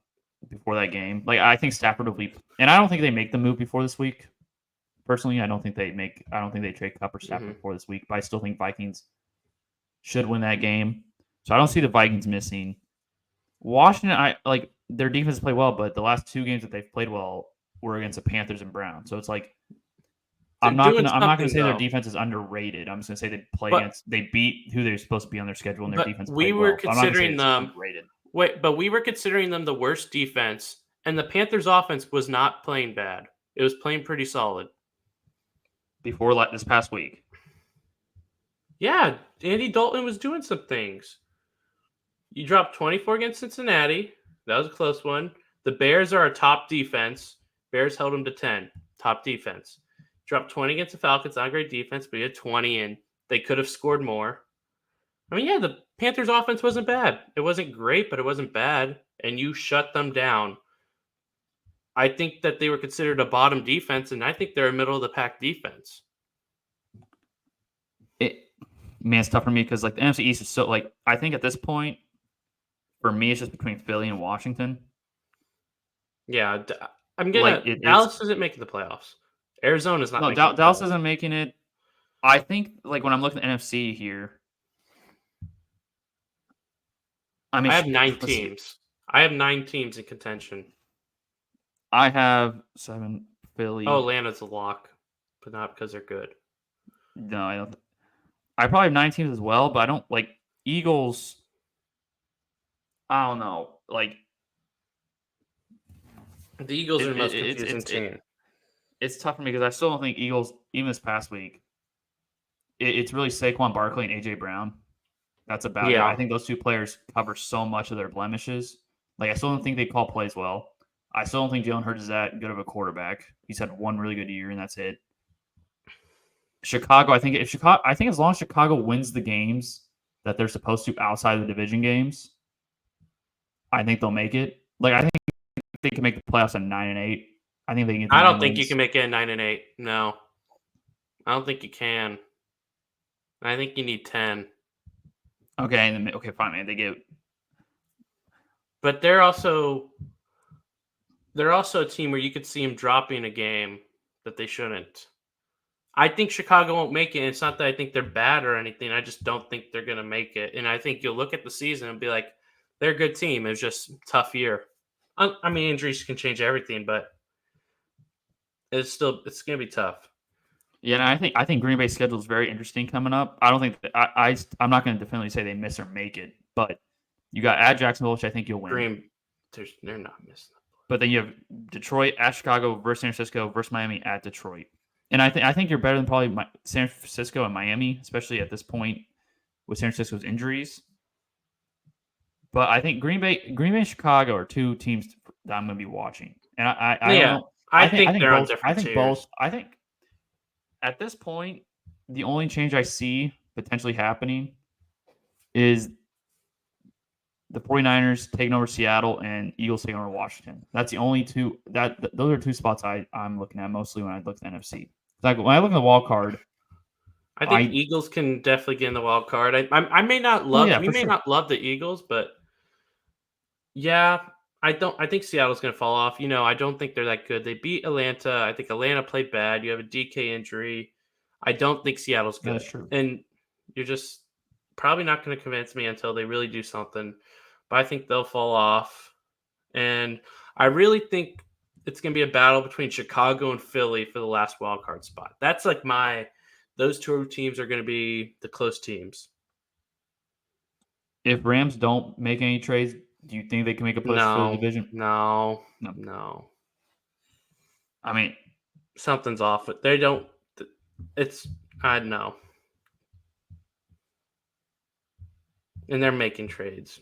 before that game. Like I think Stafford will be, and I don't think they make the move before this week. Personally, I don't think they trade Cup or Stafford before this week. But I still think Vikings should win that game. So I don't see the Vikings missing. Washington, I like their defense play well, but the last 2 games that they've played well were against the Panthers and Browns. So it's like I'm not gonna say their defense is underrated. I'm just gonna say they beat who they're supposed to be on their schedule and their defense. We were considering them underrated. but we were considering them the worst defense, and the Panthers' offense was not playing bad. It was playing pretty solid. Before this past week. Yeah, Andy Dalton was doing some things. You dropped 24 against Cincinnati. That was a close one. The Bears are a top defense. Bears held them to 10. Top defense. Dropped 20 against the Falcons. Not a great defense, but you had 20, and they could have scored more. I mean, yeah, the Panthers' offense wasn't bad. It wasn't great, but it wasn't bad, and you shut them down. I think that they were considered a bottom defense, and I think they're a middle-of-the-pack defense. It's tough for me because like the NFC East is so like I think at this point, for me, it's just between Philly and Washington. Yeah, I'm gonna. Dallas isn't making the playoffs. Arizona's not. No, Dallas isn't making it. I think like when I'm looking at the NFC here, I mean, I have 9 teams. I have 9 teams in contention. I have 7. Philly. Oh, Atlanta's a lock, but not because they're good. No, I don't. I probably have 9 teams as well, but I don't like Eagles. I don't know. Like the Eagles are the most confusing team. It's tough for me because I still don't think Eagles, even this past week, it's really Saquon Barkley and A.J. Brown. That's about it. I think those 2 players cover so much of their blemishes. Like I still don't think they call plays well. I still don't think Jalen Hurts is that good of a quarterback. He's had 1 really good year, and that's it. Chicago, I think as long as Chicago wins the games that they're supposed to outside of the division games, I think they'll make it. Like I think they can make the playoffs at 9-8. I think they can. I don't think you can make it at 9-8. No, I don't think you can. I think you need 10. Okay, fine, man. They get, but they're also a team where you could see them dropping a game that they shouldn't. I think Chicago won't make it. It's not that I think they're bad or anything. I just don't think they're going to make it. And I think you'll look at the season and be like, they're a good team. It was just a tough year. I mean, injuries can change everything, but it's going to be tough. Yeah, and I think Green Bay's schedule is very interesting coming up. I don't think I'm not going to definitely say they miss or make it, but you got at Jacksonville, which I think you'll win. They're not missing. But then you have Detroit at Chicago versus San Francisco versus Miami at Detroit. And I think you're better than probably San Francisco and Miami, especially at this point with San Francisco's injuries. But I think Green Bay and Chicago are 2 teams that I'm going to be watching. And I don't know. I think they're on different tiers. I think at this point, the only change I see potentially happening is the 49ers taking over Seattle and Eagles taking over Washington. That's the only 2 those are 2 spots I'm looking at mostly when I look at the NFC. Like when I look at the wild card, I think Eagles can definitely get in the wild card. I may not love not love the Eagles, but yeah, I think Seattle's going to fall off. I don't think they're that good. They beat Atlanta. I think Atlanta played bad. You have a DK injury. I don't think Seattle's good. That's true. And you're just probably not going to convince me until they really do something. But I think they'll fall off. And I really think it's going to be a battle between Chicago and Philly for the last wild card spot. That's like those 2 teams are going to be the close teams. If Rams don't make any trades, do you think they can make a push for the division? No. I mean, something's off. They don't. I don't know. And they're making trades.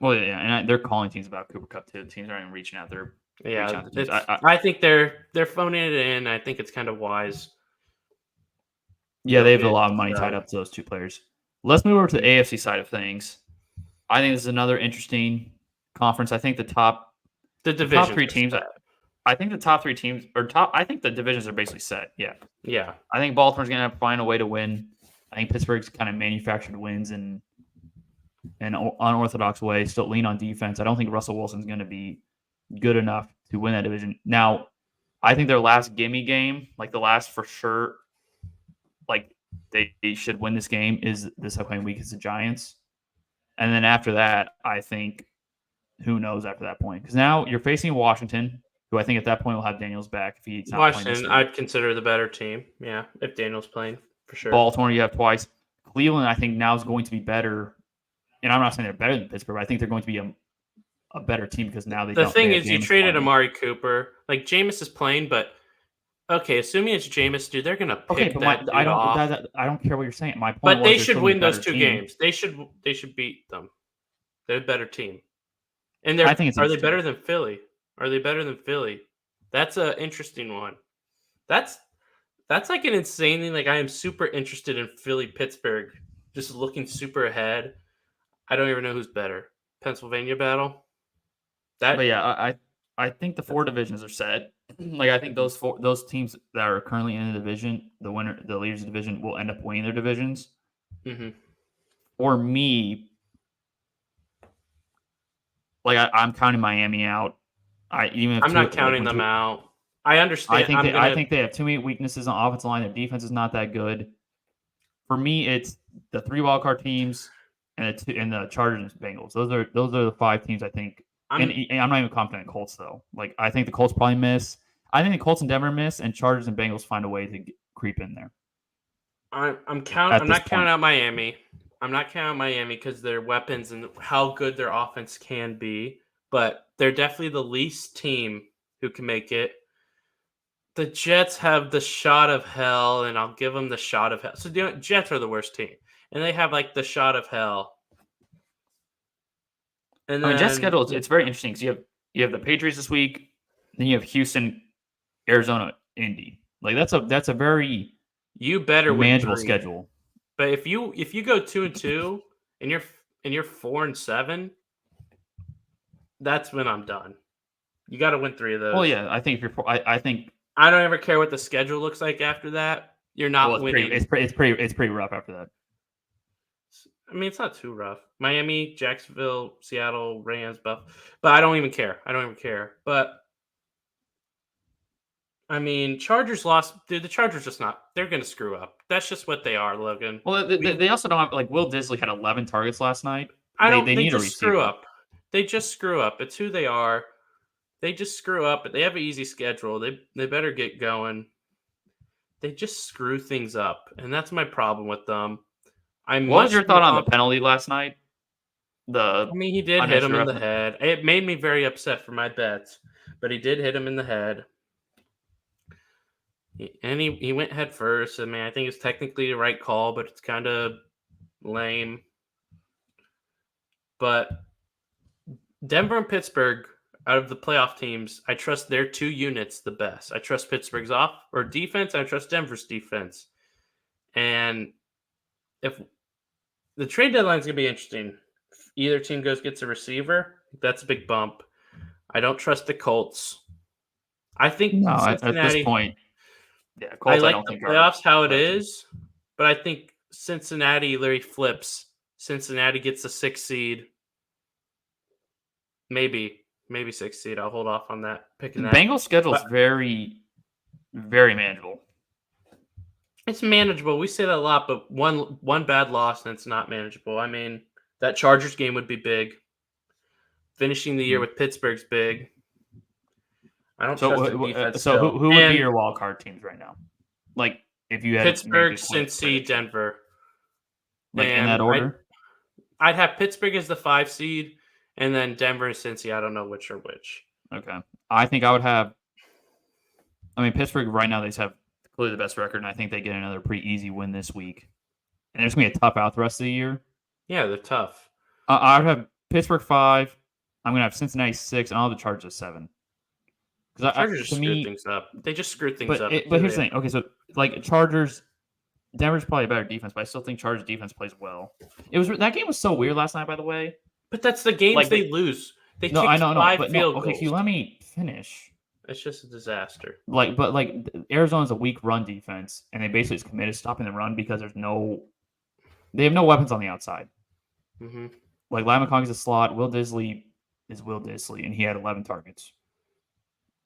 Well, yeah, and they're calling teams about Cooper Cup too. Teams aren't even reaching out. They're reaching Yeah, out to teams. I think they're phoning it in. I think it's kind of wise. Yeah, they have a lot of money tied up to those two players. Let's move over to the AFC side of things. I think this is another interesting conference. I think the top three teams. I think the top three teams I think the divisions are basically set. Yeah. Yeah. I think Baltimore's gonna have to find a way to win. I think Pittsburgh's kind of manufactured wins in an unorthodox way. Still lean on defense. I don't think Russell Wilson's gonna be good enough to win that division. Now, I think their last gimme game, like the last for sure, like they should win this game is this upcoming week is the Giants. And then after that, I think who knows after that point? Because now you're facing Washington, who I think at that point will have Daniels back if he's not Washington, playing. I'd consider the better team. Yeah, if Daniels playing for sure. Baltimore, you have twice. Cleveland, I think now is going to be better. And I'm not saying they're better than Pittsburgh, but I think they're going to be a better team because now they. The thing is, you traded Amari Cooper. Like Jameis is playing, but okay, assuming it's Jameis, dude, they're gonna pick that off. I don't care what you're saying. My point. But they should win those two games. They should beat them. They're a better team. And are they better than Philly? Are they better than Philly? That's an interesting one. That's like an insane thing. Like I am super interested in Philly Pittsburgh, just looking super ahead. I don't even know who's better. Pennsylvania battle. But yeah, I think the four divisions are set. Like I think those teams that are currently in the division, the leaders of the division will end up winning their divisions. Mm-hmm. For me, like I'm counting Miami out. I'm not counting them out. I understand. I think they have too many weaknesses on offensive line. Their defense is not that good. For me, it's the 3 wildcard teams and the Chargers and Bengals. Those are the 5 teams I think. And I'm not even confident in Colts though. Like I think the Colts probably miss. I think the Colts and Denver miss, and Chargers and Bengals find a way to creep in there. I'm not counting out Miami. I'm not counting out Miami because their weapons and how good their offense can be, but they're definitely the least team who can make it. The Jets have the shot of hell, and I'll give them the shot of hell. So the Jets are the worst team, and they have like the shot of hell. And then, Jets schedule it's very interesting because you have the Patriots this week, then you have Houston, Arizona, Indy. Like that's a very manageable schedule. But if you go 2-2 and you're 4-7, that's when I'm done. You got to win 3 of those. Well, yeah, I think if you're, I think I don't ever care what the schedule looks like after that. You're not winning. It's pretty rough after that. I mean, it's not too rough. Miami, Jacksonville, Seattle, Rams, but I don't even care. But I mean, Chargers lost. Dude, the Chargers just not. They're going to screw up. That's just what they are, Logan. Well, they also don't have like Will Disley had 11 targets last night. They just screw up. They just screw up. It's who they are. They just screw up, but they have an easy schedule. They better get going. They just screw things up, and that's my problem with them. What was your thought on the penalty last night? He did hit him in the head. It made me very upset for my bets, but he did hit him in the head. And he went head first. I mean, I think it's technically the right call, but it's kind of lame. But Denver and Pittsburgh, out of the playoff teams, I trust their 2 units the best. I trust Pittsburgh's defense. I trust Denver's defense. And if the trade deadline is going to be interesting. If either team gets a receiver, that's a big bump. I don't trust the Colts. I think at this point, yeah, Colts, I like the playoffs how it is, but I think Cincinnati literally flips. Cincinnati gets the 6th seed. Maybe 6th seed. I'll hold off on that. Picking that. Bengals schedule is very, very manageable. It's manageable. We say that a lot, but one bad loss and it's not manageable. I mean, that Chargers game would be big. Finishing the year with Pittsburgh's big. I don't trust the defense. So who would be your wild card teams right now? Like if you had Pittsburgh, Cincy, Denver. Like in that order? I'd have Pittsburgh as the 5 seed, and then Denver and Cincy. I don't know which are which. Okay. I think I would have. I mean, Pittsburgh right now they have clearly the best record, and I think they get another pretty easy win this week. And there's gonna be a tough out the rest of the year. Yeah, they're tough. I would have Pittsburgh 5. I'm gonna have Cincinnati 6, and I'll have the Chargers 7. Chargers Because just to screwed me, things up. They just screwed things but up. but here's the thing. Okay, so like Chargers, Denver's probably a better defense, but I still think Chargers defense plays well. That game was so weird last night, by the way. But that's the games Like they lose. They no, I kicked know, 5 but no. field Okay, goals. can you let me finish? It's just a disaster. But Arizona's a weak run defense, and they basically just committed to stopping the run because they have no weapons on the outside. Mm-hmm. Like Lai McConkey's a slot. Will Disley is Will Disley, and he had 11 targets.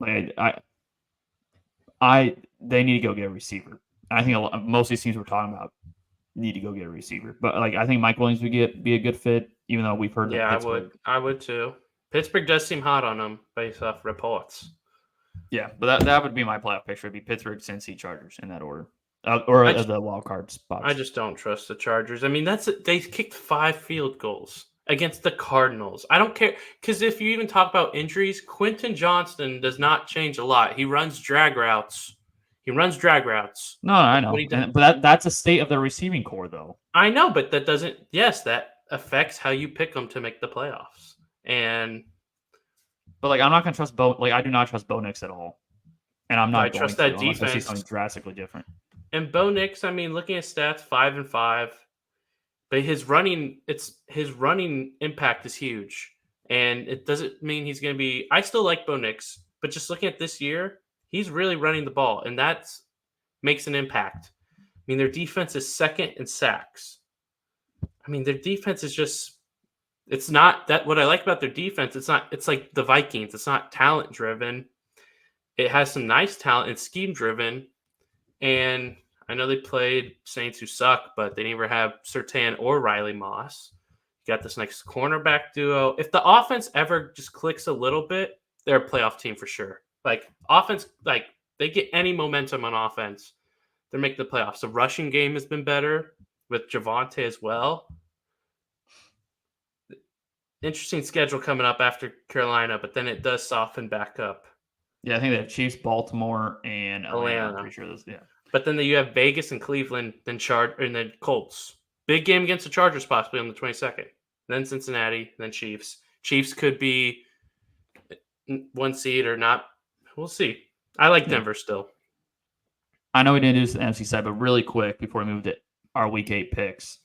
Like they need to go get a receiver. And I think most of these teams we're talking about need to go get a receiver. But like I think Mike Williams would be a good fit, even though we've heard that Pittsburgh. I would too. Pittsburgh does seem hot on him based off reports. Yeah, but that would be my playoff picture. It'd be Pittsburgh, Cincy, Chargers in that order, or the wild card spots. I just don't trust the Chargers. I mean, they kicked 5 field goals against the Cardinals. I don't care because if you even talk about injuries, Quentin Johnston does not change a lot. He runs drag routes. No, I know, but that's a state of the receiving core, though. I know, but that doesn't. Yes, that affects how you pick them to make the playoffs. But I'm not gonna trust Bo. I do not trust Bo Nix at all, and I'm not. I trust that defense. Unless I see something drastically different. And Bo Nix, I mean, looking at stats, 5-5, but his running impact is huge, and it doesn't mean he's going to be. I still like Bo Nix, but just looking at this year, he's really running the ball, and that makes an impact. I mean, their defense is second in sacks. I mean, their defense is just. It's not that what I like about their defense. It's like the Vikings. It's not talent driven. It has some nice talent and scheme driven. And I know they played Saints who suck, but they never have Surtain or Riley Moss. You got this next cornerback duo. If the offense ever just clicks a little bit, they're a playoff team for sure. Offense, they get any momentum on offense, they're making the playoffs. The rushing game has been better with Javonte as well. Interesting schedule coming up after Carolina, but then it does soften back up. Yeah, I think they have Chiefs, Baltimore, and Atlanta. I'm pretty sure those. Yeah, but then you have Vegas and Cleveland, then Colts. Big game against the Chargers possibly on the 22nd. Then Cincinnati, then Chiefs. Chiefs could be 1 seed or not. We'll see. I like Denver still. I know we didn't do this on the NFC side, but really quick before we move to our Week 8 picks.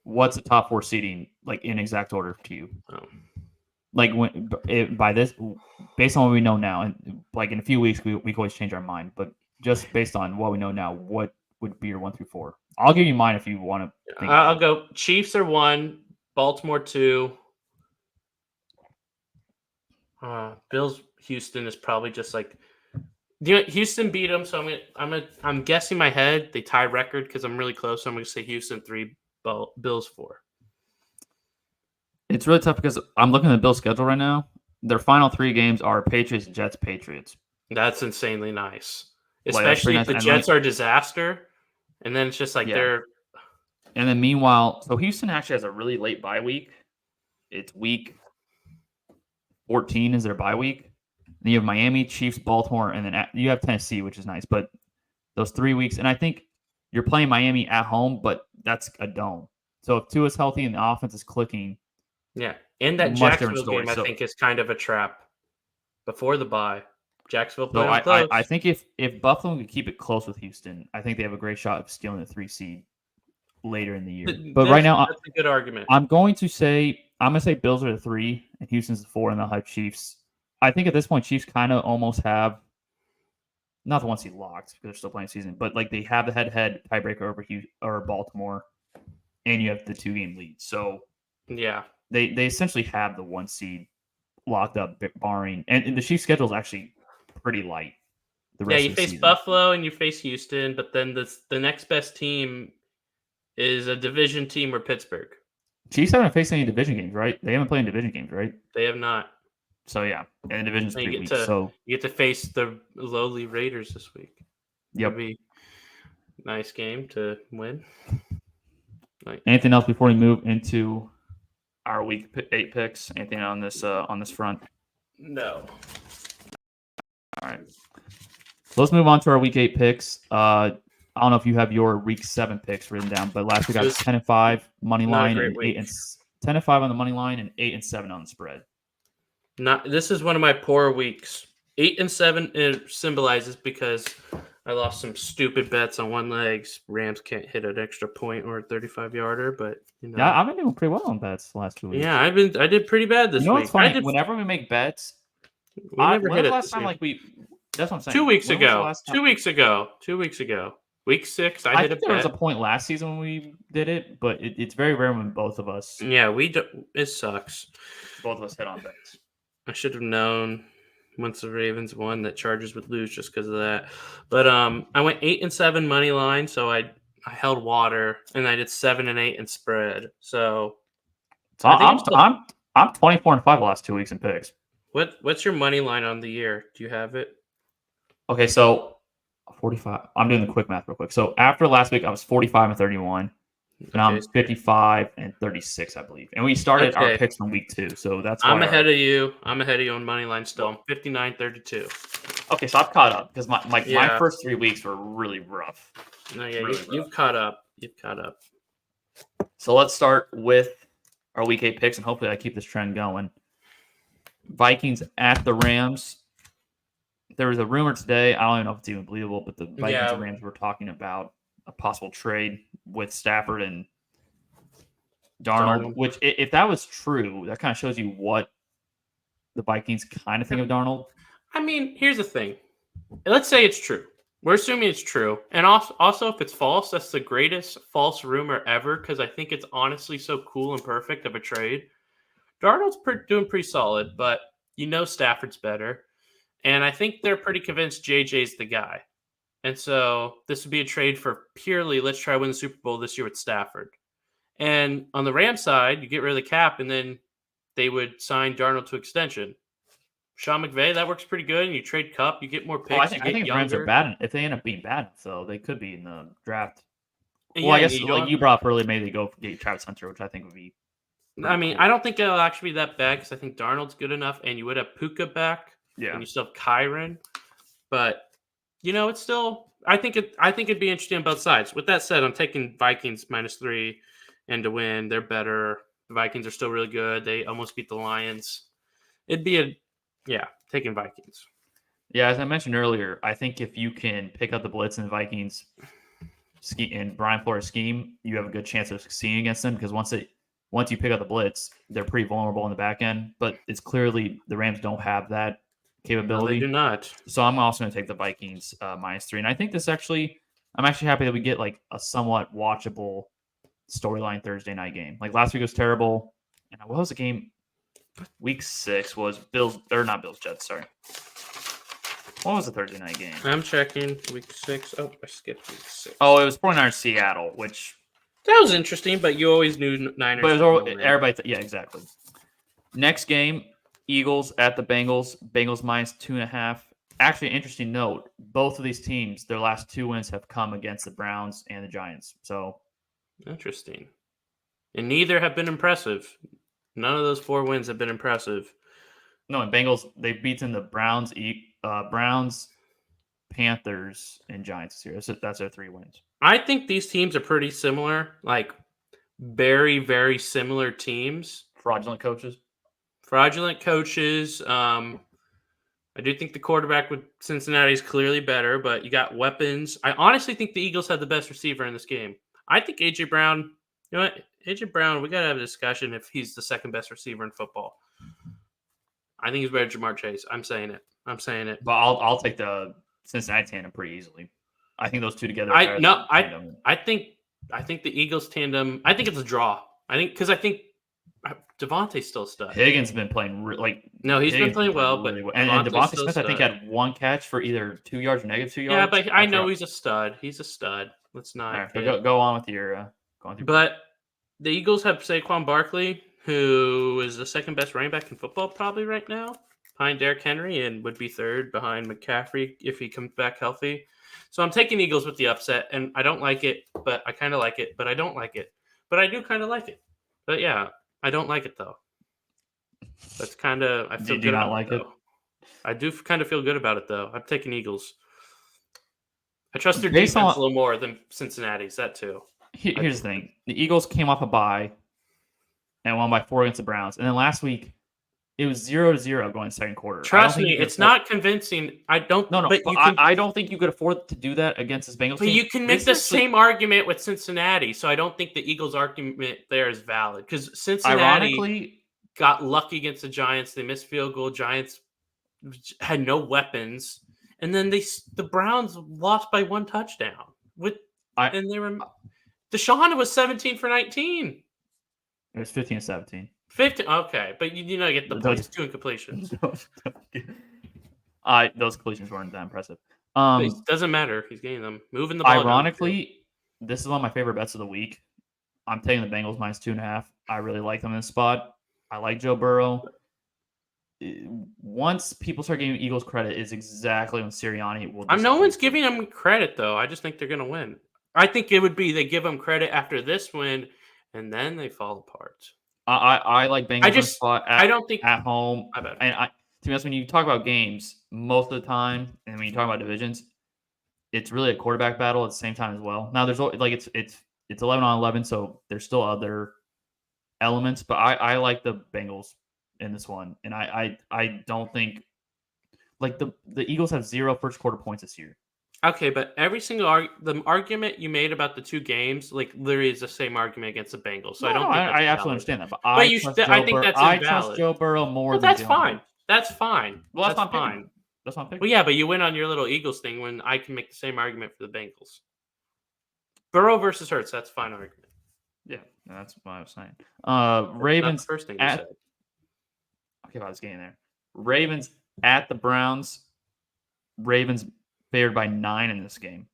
What's the top 4 seeding in exact order to you? By this, based on what we know now, and in a few weeks we can always change our mind. But just based on what we know now, what would be your 1 through 4? I'll give you mine if you want to. I'll go. Chiefs are 1, Baltimore 2. Bills Houston is probably just Houston beat them, so I'm guessing my head they tie record because I'm really close. So I'm going to say Houston 3. Bills 4. It's really tough because I'm looking at the Bills' schedule right now. Their final 3 games are Patriots, Jets, Patriots. That's insanely nice, especially if the Jets are a disaster, and then it's just they're. And then meanwhile, so Houston actually has a really late bye week. It's week 14 is their bye week. Then you have Miami, Chiefs, Baltimore, and then you have Tennessee, which is nice. But those 3 weeks, and I think you're playing Miami at home, but that's a dome. So if Tua's healthy and the offense is clicking, yeah, and that Jacksonville game I think is kind of a trap. Before the bye, Jacksonville. So I think if Buffalo can keep it close with Houston, I think they have a great shot of stealing the 3 seed later in the year. But right now, that's a good argument. going to say Bills are the 3 and Houston's the 4, and they'll have Chiefs. I think at this point, Chiefs kind of almost have. Not the 1 seed locked because they're still playing season, but they have the head-to-head tiebreaker over Baltimore, and you have the 2-game lead. So yeah, they essentially have the 1 seed locked up, barring and the Chiefs' schedule is actually pretty light. You face Buffalo and you face Houston, but then the next best team is a division team or Pittsburgh. Chiefs haven't faced any division games, right? They haven't played in division games, right? They have not. So yeah, and the division's 3 weeks. So you get to face the lowly Raiders this week. Yep, that'd be a nice game to win. Anything else before we move into our Week 8 picks? Anything on this front? No. All right. So let's move on to our Week 8 picks. I I don't know if you have your week 7 picks written down, but last week I was 10-5 money line and 10-5 on the money line and 8-7 on the spread. This is one of my poor weeks. 8-7 it symbolizes because I lost some stupid bets on one legs. Rams can't hit an extra point or a 35-yarder, but Yeah, I've been doing pretty well on bets the last 2 weeks. Yeah, I did pretty bad this week. What's funny? Whenever we make bets, we never hit it. The last time that's what I'm saying. 2 weeks ago. 2 weeks ago. 2 weeks ago. Week 6, I hit a bet. There was a point last season when we did it, but it's very rare when both of us. Yeah, it sucks. Both of us hit on bets. I should have known once the Ravens won that Chargers would lose just because of that. But I went 8-7 money line, so I held water, and I did 7-8 in spread. So I'm 24-5 the last 2 weeks in picks. What's your money line on the year? Do you have it? Okay, so 45. I'm doing the quick math real quick. So after last week, I was 45-31. And I'm 55-36, I believe. And we started our picks from week 2, so that's why I'm ahead of you. I'm ahead of you on money line still. I'm 59-32. Okay, so I've caught up because my first 3 weeks were really rough. No, yeah, you've caught up. You've caught up. So let's start with our week 8 picks, and hopefully I keep this trend going. Vikings at the Rams. There was a rumor today. I don't even know if it's even believable, but the Vikings and Rams were talking about a possible trade with Stafford and Darnold. Which, if that was true, that kind of shows you what the Vikings kind of think of Darnold. I mean, here's the thing. Let's say it's true. We're assuming it's true. And also, if it's false, that's the greatest false rumor ever because I think it's honestly so cool and perfect of a trade. Darnold's doing pretty solid, but Stafford's better. And I think they're pretty convinced JJ's the guy. And so this would be a trade for purely, let's try to win the Super Bowl this year with Stafford. And on the Rams side, you get rid of the cap, and then they would sign Darnold to extension. Sean McVay, that works pretty good. And you trade Cup, you get more picks. I think the Rams are bad. If they end up being bad, so they could be in the draft. Well, I guess you brought up earlier, maybe they go get Travis Hunter, which I think would be. I mean, cool. I don't think it'll actually be that bad because I think Darnold's good enough, and you would have Puka back. Yeah. And you still have Kyron, but it's still. I think it'd be interesting on both sides. With that said, I'm taking Vikings -3, and to win, they're better. The Vikings are still really good. They almost beat the Lions. It'd be taking Vikings. Yeah, as I mentioned earlier, I think if you can pick up the blitz in the Vikings and Brian Flores' scheme, you have a good chance of succeeding against them because once you pick up the blitz, they're pretty vulnerable in the back end. But it's clearly the Rams don't have that capability. No, they do not. So I'm also going to take the Vikings -3. And I think I'm actually happy that we get like a somewhat watchable storyline Thursday night game. Like last week was terrible. And what was the game? Week 6 was Jets. Sorry. What was the Thursday night game? I'm checking week 6. Oh, I skipped week 6. Oh, it was 49ers Seattle, which that was interesting, but you always knew Niners. But it was everybody. Yeah, exactly. Next game. Eagles at the Bengals. Bengals -2.5. Actually, an interesting note. Both of these teams, their last 2 wins have come against the Browns and the Giants. So interesting. And neither have been impressive. None of those 4 wins have been impressive. No, and Bengals, they've beaten the Browns, Panthers, and Giants this year. That's their 3 wins. I think these teams are pretty similar. Like, very, very similar teams. Fraudulent coaches. I do think the quarterback with Cincinnati is clearly better, but you got weapons. I honestly think the Eagles have the best receiver in this game. I think A.J. Brown, A.J. Brown, we got to have a discussion if he's the second best receiver in football. I think he's better than Jamar Chase. I'm saying it. But I'll take the Cincinnati tandem pretty easily. I think those two together. I think the Eagles tandem. I think it's a draw. I think Devontae's still a stud. Higgins has been playing he's been playing well, but and Devontae Smith I think had 1 catch for either 2 yards or -2 yards. Yeah, but I know he's a stud. He's a stud. Let's not. Right, so go on with your. But the Eagles have Saquon Barkley, who is the second best running back in football probably right now, behind Derrick Henry, and would be third behind McCaffrey if he comes back healthy. So I'm taking Eagles with the upset, and I don't like it, but I kind of like it, but I don't like it. But I do kind of like it. But yeah, I don't like it though. That's kind of I feel good about it. I do kind of feel good about it though. I'm taking Eagles. I trust their Based defense on- a little more than Cincinnati's. That too. Here's the thing: the Eagles came off a bye and won by 4 against the Browns, and then last week it was 0-0 going second quarter. Trust me, it's not convincing. I don't. No, but you can. I don't think you could afford to do that against this Bengals But team. you can make the same argument with Cincinnati, so I don't think the Eagles' argument there is valid because Cincinnati Ironically, got lucky against the Giants. They missed field goal. Giants had no weapons, and then the Browns lost by 1 touchdown. And they were Deshaun was 17 for 19. It was 15-17. 15. Okay, but you know, get the points. 2 incompletions. Those completions weren't that impressive. It doesn't matter. He's getting them, moving the ball. Ironically, this is one of my favorite bets of the week. I'm taking the Bengals -2.5. I really like them in this spot. I like Joe Burrow. Once people start giving Eagles credit, is exactly when Sirianni will. No one's giving them credit though. I just think they're going to win. I think it would be they give them credit after this win, and then they fall apart. I like Bengals spot I don't think at home. I bet. And to be honest, when you talk about games, most of the time, and when you talk about divisions, it's really a quarterback battle at the same time as well. Now there's like it's 11-on-11, so there's still other elements, but I like the Bengals in this one, and I don't think like the Eagles have 0 first quarter points this year. Okay, but every single the argument you made about the 2 games, like literally is the same argument against the Bengals. So I don't think I absolutely understand that, but I think that's invalid. I trust Joe Burrow more. Well, that's fine. That's fine. Well, that's not fine. That's not picking. Well, yeah, but you went on your little Eagles thing when I can make the same argument for the Bengals. Burrow versus Hurts, that's a fine argument. Yeah, that's what I was saying. Ravens. Not the first thing you said. Okay, I was getting there. Ravens at the Browns. Ravens favored by 9 in this game.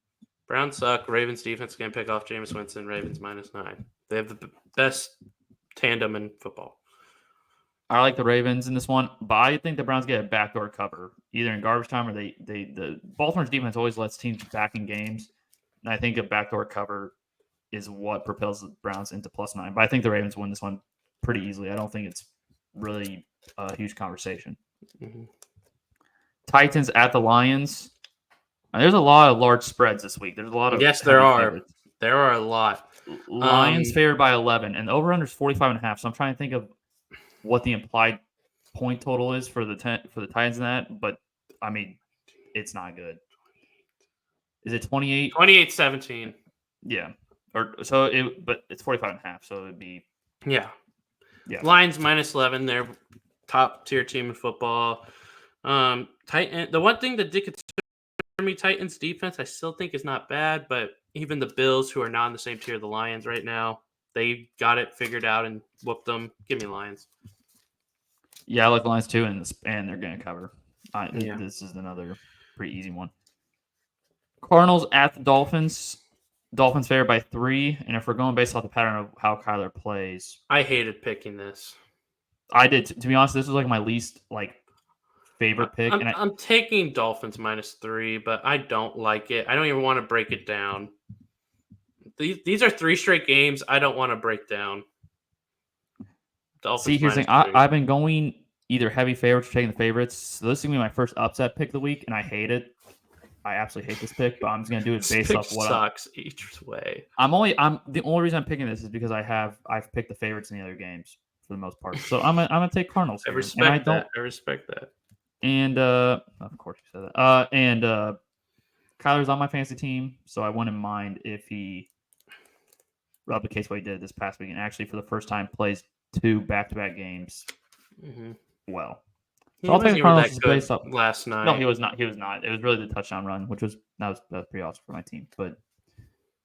Browns suck. Ravens defense can pick off Jameis Winston. Ravens -9. They have the best tandem in football. I like the Ravens in this one, but I think the Browns get a backdoor cover either in garbage time or the Baltimore's defense always lets teams back in games, and I think a backdoor cover is what propels the Browns into +9. But I think the Ravens win this one pretty easily. I don't think it's really a huge conversation. Mm-hmm. Titans at the Lions. Now, there's a lot of large spreads this week. There's a lot of there are. Favorites. There are a lot. Lions favored by 11, and the over/under is 45.5. So I'm trying to think of what the implied point total is for the Titans in that, but I mean, it's not good. Is it 28? 28-17. Yeah. But it's 45.5, so it'd be yeah. Lions -11. They're top tier team in football. The one thing that did concern me, Titans defense, I still think is not bad, but even the Bills, who are not in the same tier of the Lions right now, they got it figured out and whooped them. Give me Lions. Yeah, I like the Lions too, and they're going to cover. This is another pretty easy one. Cardinals at the Dolphins. Dolphins favored by 3, and if we're going based off the pattern of how Kyler plays, I hated picking this. I did. To be honest, this was like my least favorite pick. I'm taking Dolphins -3, but I don't like it. I don't even want to break it down. These are 3 straight games. I don't want to break down. Dolphins. See, here's the thing. I've been going either heavy favorites or taking the favorites. So this is gonna be my first upset pick of the week, and I hate it. I absolutely hate this pick, but I'm just gonna do it based off what sucks each way. The only reason I'm picking this is because I've picked the favorites in the other games for the most part. So I'm gonna take Cardinals. I respect that. And of course you said that. And Kyler's on my fantasy team, so I wouldn't mind if he replicates what he did this past week and actually for the first time plays 2 back-to-back games well. So I'll take Cardinals based off last night. No, he was not. It was really the touchdown run, which was pretty awesome for my team. But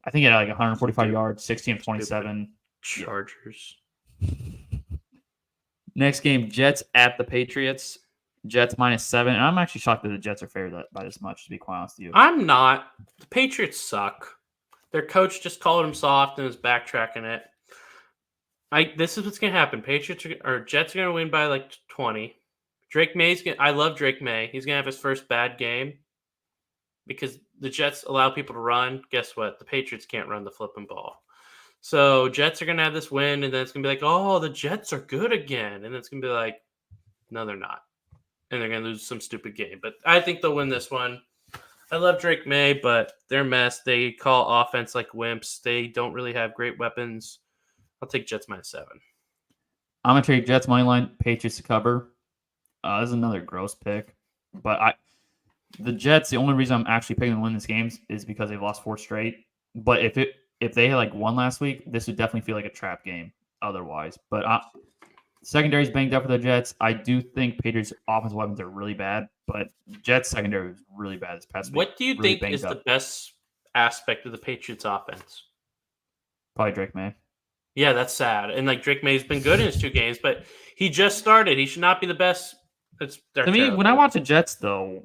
I think he had 145 yards, 16 of 27. Chargers. Next game, Jets at the Patriots. Jets -7. And I'm actually shocked that the Jets are favored by this much, to be quite honest with you. I'm not. The Patriots suck. Their coach just called him soft and is backtracking it. This is what's going to happen. Jets are going to win by 20. I love Drake May. He's going to have his first bad game because the Jets allow people to run. Guess what? The Patriots can't run the flipping ball. So Jets are going to have this win, and then it's going to be oh, the Jets are good again. And it's going to be no, they're not. And they're going to lose some stupid game. But I think they'll win this one. I love Drake May, but they're a mess. They call offense like wimps. They don't really have great weapons. I'll take Jets -7. I'm gonna take Jets money line, Patriots to cover. This is another gross pick, but the Jets. The only reason I'm actually picking them to win this game is because they've lost 4 straight. But if they had like won last week, this would definitely feel like a trap game. Otherwise, but secondary's banged up for the Jets. I do think Patriots' offensive weapons are really bad, but Jets secondary was really bad this past week. What do you really think is up. the best aspect of the Patriots offense? Probably Drake May. Yeah, that's sad. And like Drake May's been good in his 2 games, but he just started. He should not be the best. To me, when I watch the Jets, though,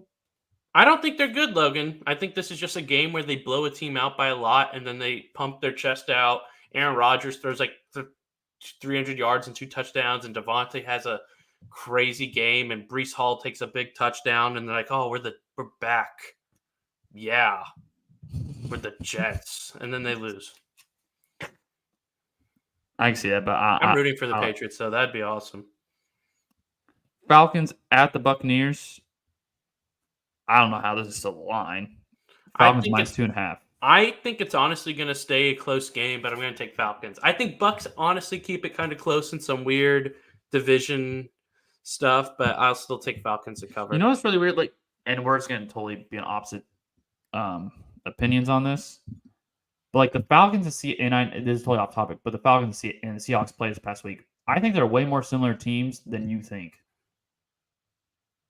I don't think they're good, Logan. I think this is just a game where they blow a team out by a lot and then they pump their chest out. Aaron Rodgers throws like 300 yards and 2 touchdowns, and Devontae has a crazy game, and Breece Hall takes a big touchdown, and they're like, "Oh, we're back." Yeah, we're the Jets, and then they lose. I can see that, but I'm rooting for the Patriots, so that'd be awesome. Falcons at the Buccaneers. I don't know how this is still the line. Falcons -2.5. I think it's honestly going to stay a close game, but I'm going to take Falcons. I think Bucks honestly keep it kind of close in some weird division stuff, but I'll still take Falcons to cover. You know what's really weird? Like, and we're just going to totally be on opposite opinions on this. But like the Falcons and this is totally off topic, but the Falcons and the Seahawks played this past week. I think they're way more similar teams than you think.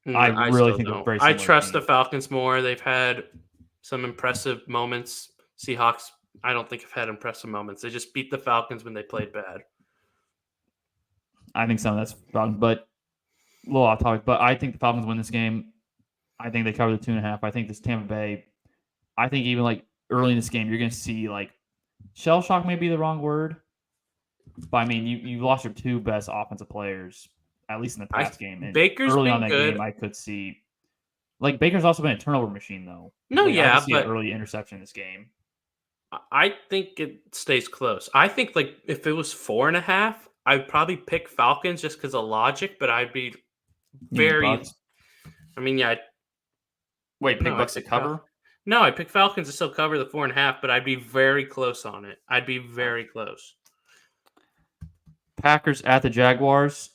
I really think they're very similar. I trust the Falcons more. They've had some impressive moments. Seahawks, I don't think have had impressive moments. They just beat the Falcons when they played bad. I think some of that's Falcons, but a little off topic. But I think the Falcons win this game. I think they cover the 2.5. I think this Tampa Bay. I think even like early in this game, you're going to see like shell shock may be the wrong word, but I mean you lost your 2 best offensive players at least in the past game. And Baker's early been on that good. game, I could see like Baker's also been a turnover machine though. No, like, yeah, I could see but an early interception in this game. I think it stays close. I think like if it was 4.5, I'd probably pick Falcons just because of logic, but I'd be very. I mean, yeah. Wait, pick Bucks to cover? No, I pick Falcons to still cover the 4.5, but I'd be very close on it. I'd be very close. Packers at the Jaguars.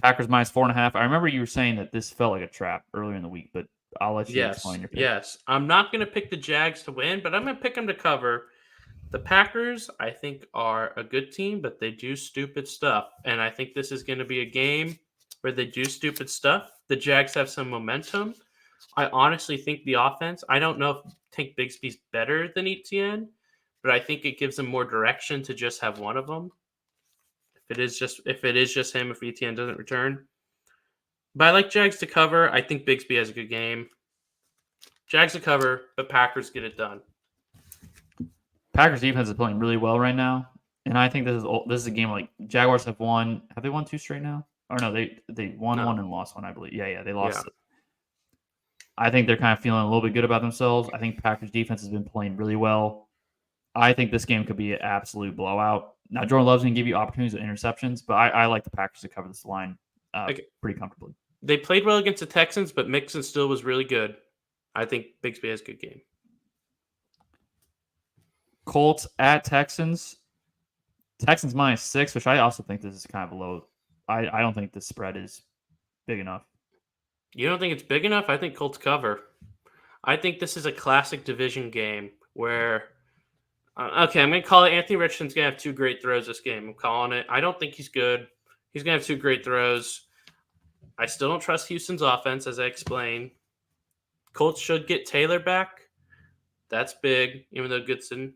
Packers -4.5. I remember you were saying that this felt like a trap earlier in the week, but I'll let you explain your pick. Yes, I'm not going to pick the Jags to win, but I'm going to pick them to cover. The Packers, I think, are a good team, but they do stupid stuff. And I think this is going to be a game where they do stupid stuff. The Jags have some momentum. I honestly think the offense, I don't know if Tank Bigsby's better than Etienne, but I think it gives them more direction to just have one of them. If it is just him, if Etienne doesn't return. But I like Jags to cover. I think Bigsby has a good game. Jags to cover, but Packers get it done. Packers defense is playing really well right now, and I think this is a game like Jaguars have won. Have they won 2 straight now? Or no, they won 1 and lost 1, I believe. Yeah, they lost. Yeah. I think they're kind of feeling a little bit good about themselves. I think Packers defense has been playing really well. I think this game could be an absolute blowout. Now, Jordan Love's going to give you opportunities with interceptions, but I like the Packers to cover this line pretty comfortably. They played well against the Texans, but Mixon still was really good. I think Bigsby has a good game. Colts at Texans. Texans -6, which I also think this is kind of low. I don't think the spread is big enough. You don't think it's big enough? I think Colts cover. I think this is a classic division game where, I'm going to call it Anthony Richardson's going to have 2 great throws this game. I'm calling it. I don't think he's good. He's going to have 2 great throws. I still don't trust Houston's offense, as I explained. Colts should get Taylor back. That's big, even though Goodson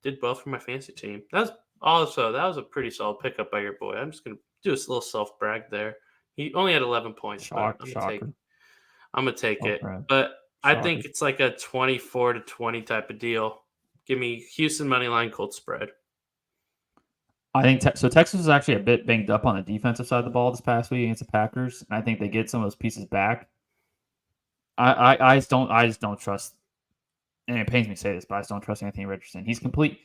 did well for my fantasy team. That was a pretty solid pickup by your boy. I'm just going to do a little self-brag there. He only had 11 points. I'm going to take it. But I think it's like a 24-20 type of deal. Give me Houston money line, Colts spread. I think so. Texas is actually a bit banged up on the defensive side of the ball this past week against the Packers, and I think they get some of those pieces back. I just don't trust, and it pains me to say this, but I just don't trust Anthony Richardson. He's complete.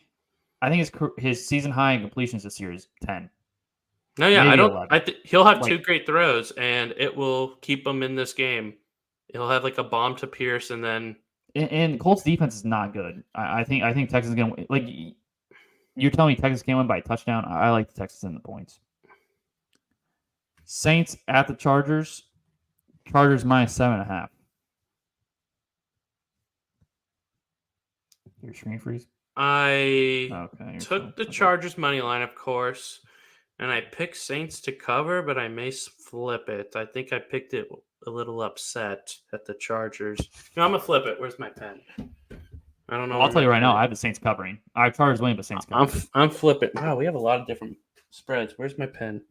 I think his season high in completions this year is 10. No, yeah, maybe I don't. He'll have 2 great throws, and it will keep him in this game. He'll have like a bomb to Pierce, and then And Colts defense is not good. I think Texas is gonna like. You're telling me Texas can't win by a touchdown? I like the Texas in the points. Saints at the Chargers. Chargers minus 7.5. Your screen freeze? I Okay. took the Chargers money line, of course, and I picked Saints to cover, but I may flip it. I think I picked it a little upset at the Chargers. No, I'm gonna flip it. Where's my pen? I don't know. Well, I'll tell you right now, I have the Saints covering. I have Chargers winning, but Saints covering. I'm flipping. Wow, we have a lot of different spreads. Where's my pen?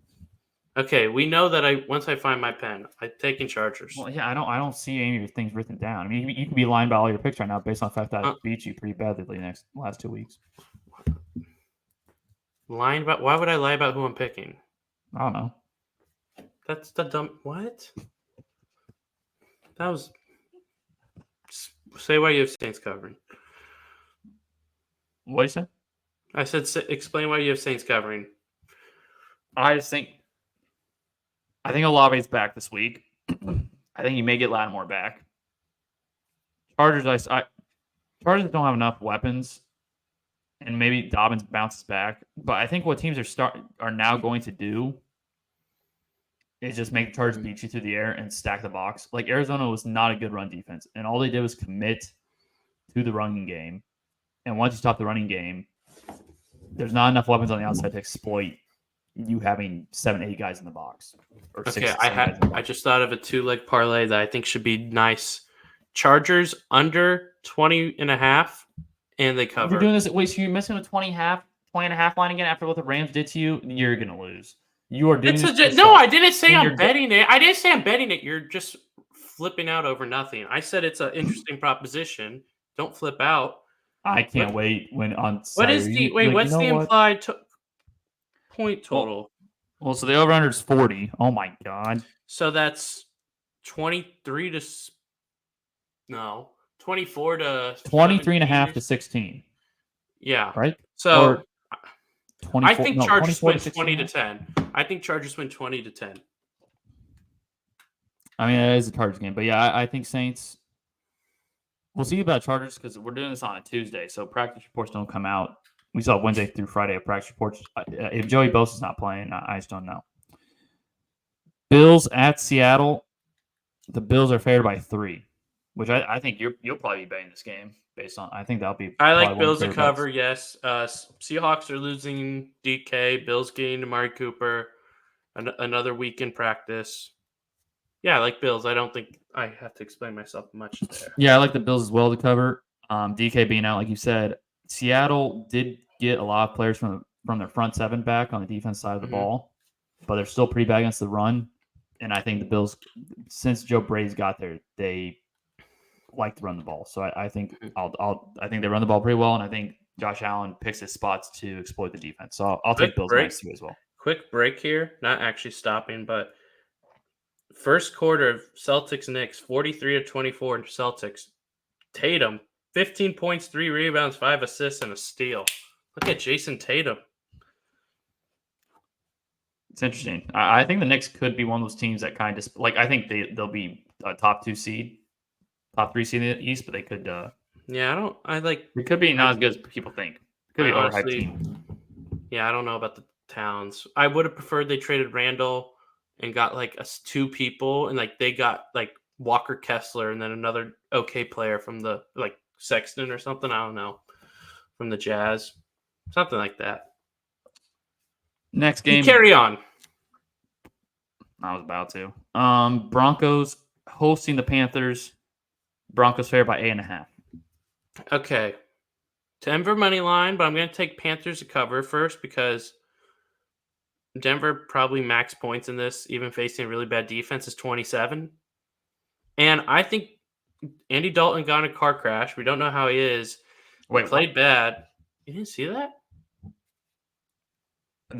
Okay, we know that once I find my pen, I'm taking Chargers. Well, yeah, I don't see any of your things written down. I mean, you could be lying about all your picks right now based on the fact that I beat you pretty badly the last 2 weeks. Lying about? Why would I lie about who I'm picking? I don't know. That's the dumb. What? That was. Say why you have Saints covering. What did you say? I said explain why you have Saints covering. I think Olave's back this week. I think you may get Lattimore back. Chargers don't have enough weapons, and maybe Dobbins bounces back. But I think what teams are now going to do is just make the Chargers beat you through the air and stack the box. Like Arizona was not a good run defense, and all they did was commit to the running game. And once you stop the running game, there's not enough weapons on the outside to exploit you having 7-8 guys in the box. Or Okay, I just thought of a 2-leg parlay that I think should be nice. Chargers under 20.5, and they cover. You're doing this. Wait, so you're missing a 20.5 line again after what the Rams did to you? You're gonna lose. You are doing this. No, I didn't say I'm betting it. I didn't say I'm betting it. You're just flipping out over nothing. I said it's an interesting proposition. Don't flip out. I can't wait when on. What is the what's the implied point total? Well, so the over/under is 40. Oh my god. So that's 23 to 23.5 to 16. Yeah. Right. So I think Chargers win 20 to 10. I think Chargers win 20 to 10. I mean, it is a Chargers game, but yeah, I think Saints. We'll see about Chargers because we're doing this on a Tuesday, so practice reports don't come out. We saw Wednesday through Friday of practice reports. If Joey Bosa's not playing, I just don't know. Bills at Seattle. The Bills are favored by 3, which I think you'll probably be betting this game based on. I think that'll be. I like Bills to cover. Yes. Seahawks are losing DK. Bills getting Amari Cooper. Another week in practice. Yeah, I like Bills. I don't think I have to explain myself much there. Yeah, I like the Bills as well to cover. DK being out, like you said. Seattle did get a lot of players from their front 7 back on the defense side of the ball, but they're still pretty bad against the run. And I think the Bills, since Joe Brady's got there, they like to run the ball. So I think I think they run the ball pretty well, and I think Josh Allen picks his spots to exploit the defense. So I'll take Bills minus 2 as well. Quick break here, not actually stopping, but first quarter of Celtics-Knicks, 43-24 in Celtics. Tatum, 15 points, 3 rebounds, 5 assists, and a steal. Look at Jason Tatum. It's interesting. I think the Knicks could be one of those teams that kind of I think they'll be a top 2 seed, top 3 seed in the East, but they could. Yeah, It could be not as good as people think. It could be an overhyped team. Yeah, I don't know about the Towns. I would have preferred they traded Randall and got 2 people, and they got Walker Kessler and then another okay player from the Sexton or something. I don't know, from the Jazz, something like that. Next game. You carry on. I was about to. Broncos hosting the Panthers. Broncos favored by 8.5. Okay. Denver money line, but I'm going to take Panthers to cover first because Denver probably max points in this, even facing a really bad defense, is 27. And I think Andy Dalton got in a car crash. We don't know how he is. Wait, played bad. You didn't see that?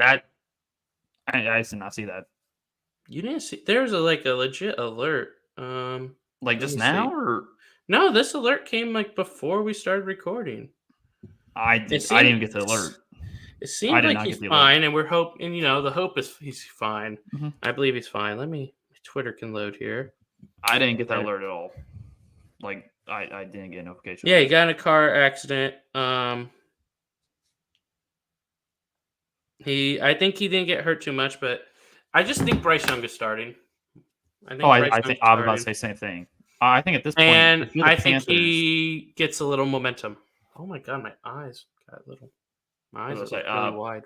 I did not see that. You didn't see? There's a legit alert. Just now or no? This alert came before we started recording. I didn't even get the alert. It seemed like he's fine, and we're hoping. And the hope is he's fine. Mm-hmm. I believe he's fine. My Twitter can load here. I didn't get that alert at all. Like I didn't get a notification. Yeah, he got in a car accident. I think he didn't get hurt too much, but I just think Bryce Young is starting. I think Bryce I Young think is I was about to starting. say same thing. I think at this point, And if you're I the think Panthers, he gets a little momentum. Oh my god, my eyes got little. My eyes I was are gonna say, like really wide.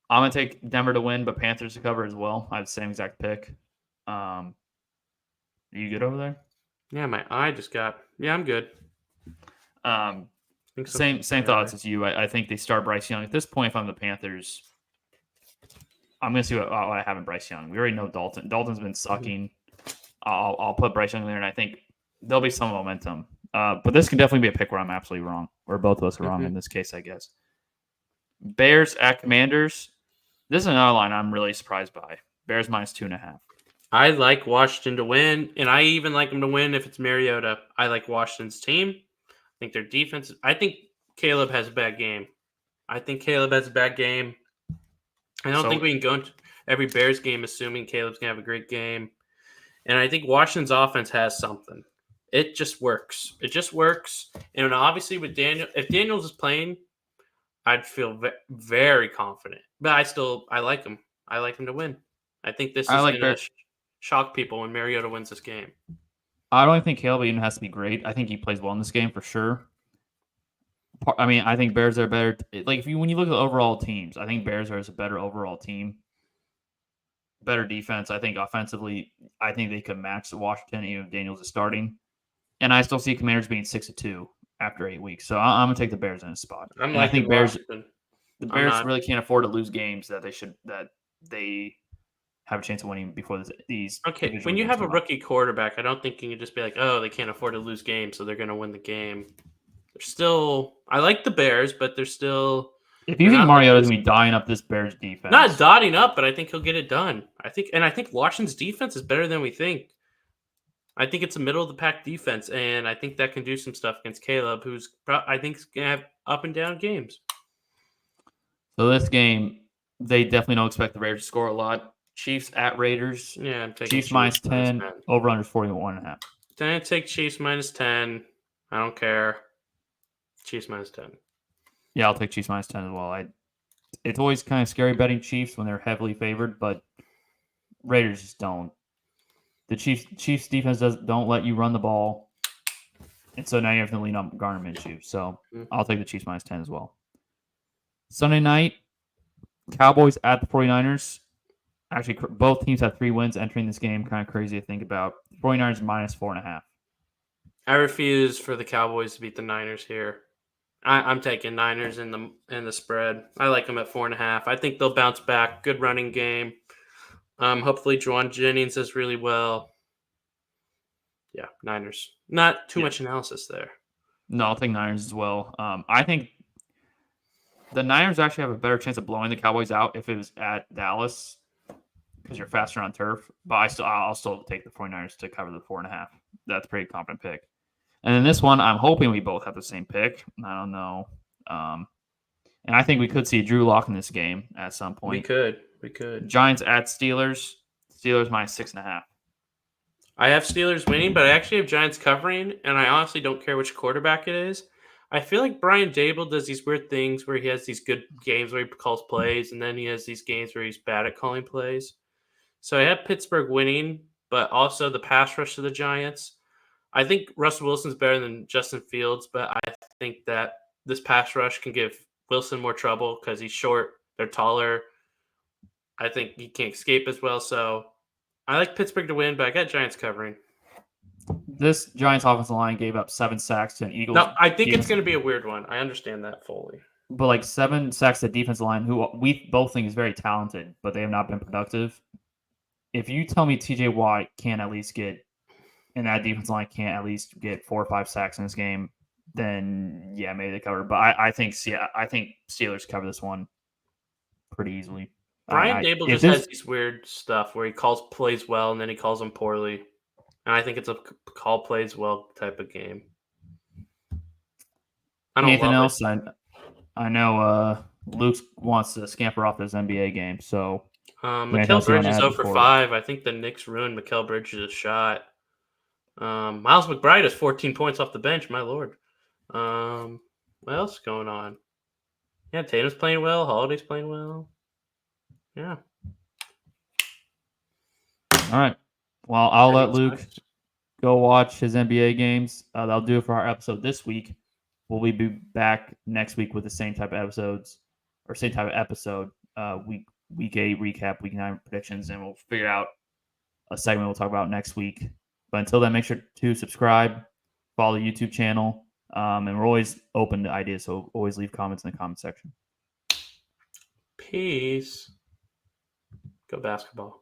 I'm gonna take Denver to win, but Panthers to cover as well. I have the same exact pick. Are you good over there? Yeah, my eye just got. Yeah, I'm good. Um, I think same something's in my thoughts eye. as you. I think they start Bryce Young at this point. If I'm the Panthers, I'm gonna see what I have in Bryce Young. We already know Dalton. Dalton's been sucking. I'll put Bryce Young there, and I think there'll be some momentum. But this can definitely be a pick where I'm absolutely wrong, or both of us are wrong in this case, I guess. Bears at Commanders. This is another line I'm really surprised by. Bears minus 2.5. I like Washington to win, and I even like them to win if it's Mariota. I like Washington's team. I think their defense. I think Caleb has a bad game. I don't think we can go into every Bears game assuming Caleb's gonna have a great game. And I think Washington's offense has something. It just works. It just works. And obviously, with Daniel, if Daniels is playing, I'd feel very confident. But I like him. I like him to win. I think this I is like going to Bears. shock people when Mariota wins this game. I don't think Caleb even has to be great. I think he plays well in this game for sure. I mean, I think Bears are better. Like when you look at the overall teams, I think Bears are a better overall team, better defense. I think offensively, I think they could match Washington even if Daniels is starting. And I still see Commanders being 6-2 after 8 weeks. So I'm gonna take the Bears in a spot. I'm And I think liking Washington. the I'm Bears not. really can't afford to lose games that they have a chance of winning before these. Okay, when you have a rookie quarterback, I don't think you can just be like, oh, they can't afford to lose games, so they're going to win the game. They're still. I like the Bears, but they're still. If you think Mariota's gonna be dying up this Bears defense, Not dotting up, but I think he'll get it done. I think Washington's defense is better than we think. I think it's a middle of the pack defense, and I think that can do some stuff against Caleb, who's I think is gonna have up and down games. So this game, they definitely don't expect the Raiders to score a lot. Chiefs at Raiders. Yeah, I'm taking Chiefs minus 10, over under 41.5. Then I take Chiefs minus 10. I don't care. Chiefs minus 10. Yeah, I'll take Chiefs minus 10 as well. It's always kind of scary betting Chiefs when they're heavily favored, but Raiders just don't. The Chiefs defense don't let you run the ball, and so now you have to lean on Gardner Minshew. So I'll take the Chiefs minus 10 as well. Sunday night, Cowboys at the 49ers. Actually, both teams have 3 wins entering this game. Kind of crazy to think about. 49ers minus 4.5. I refuse for the Cowboys to beat the Niners here. I'm taking Niners in the spread. I like them at 4.5. I think they'll bounce back. Good running game. Hopefully, Juwan Jennings does really well. Yeah, Niners. Not too much analysis there. No, I'll take Niners as well. I think the Niners actually have a better chance of blowing the Cowboys out if it was at Dallas because you're faster on turf. But I'll still take the 49ers to cover the 4.5. That's a pretty confident pick. And in this one, I'm hoping we both have the same pick. I don't know. And I think we could see Drew Lock in this game at some point. We could. Giants at Steelers. Steelers minus 6.5. I have Steelers winning, but I actually have Giants covering, and I honestly don't care which quarterback it is. I feel like Brian Dable does these weird things where he has these good games where he calls plays, and then he has these games where he's bad at calling plays. So I have Pittsburgh winning, but also the pass rush of the Giants. I think Russell Wilson's better than Justin Fields, but I think that this pass rush can give Wilson more trouble because he's short, they're taller. I think he can't escape as well. So I like Pittsburgh to win, but I got Giants covering. This Giants offensive line gave up 7 sacks to an Eagles. No, I think it's going to be a weird one. I understand that fully. But like 7 sacks to defensive line, who we both think is very talented, but they have not been productive. If you tell me TJ Watt can't at least get, and that defensive line can't at least get 4 or 5 sacks in this game, then yeah, maybe they cover. But I think Steelers cover this one pretty easily. Brian Dable just has these weird stuff where he calls plays well and then he calls them poorly. And I think it's a call plays well type of game. Anything else? I know Luke wants to scamper off this NBA game, so anything Mikal else you want to Bridges add 0 for before? 5. I think the Knicks ruined Mikal Bridges' shot. Miles McBride has 14 points off the bench. My lord. What else is going on? Yeah, Tatum's playing well. Holiday's playing well. Yeah. All right. Well, I'll let Anyone Luke sucks? go watch his NBA games. That'll do it for our episode this week. We'll be back next week with the same type of episodes or same type of episode. Week 8 recap, week 9 predictions, and we'll figure out a segment we'll talk about next week. But until then, make sure to subscribe, follow the YouTube channel, and we're always open to ideas. So always leave comments in the comment section. Peace. Go basketball.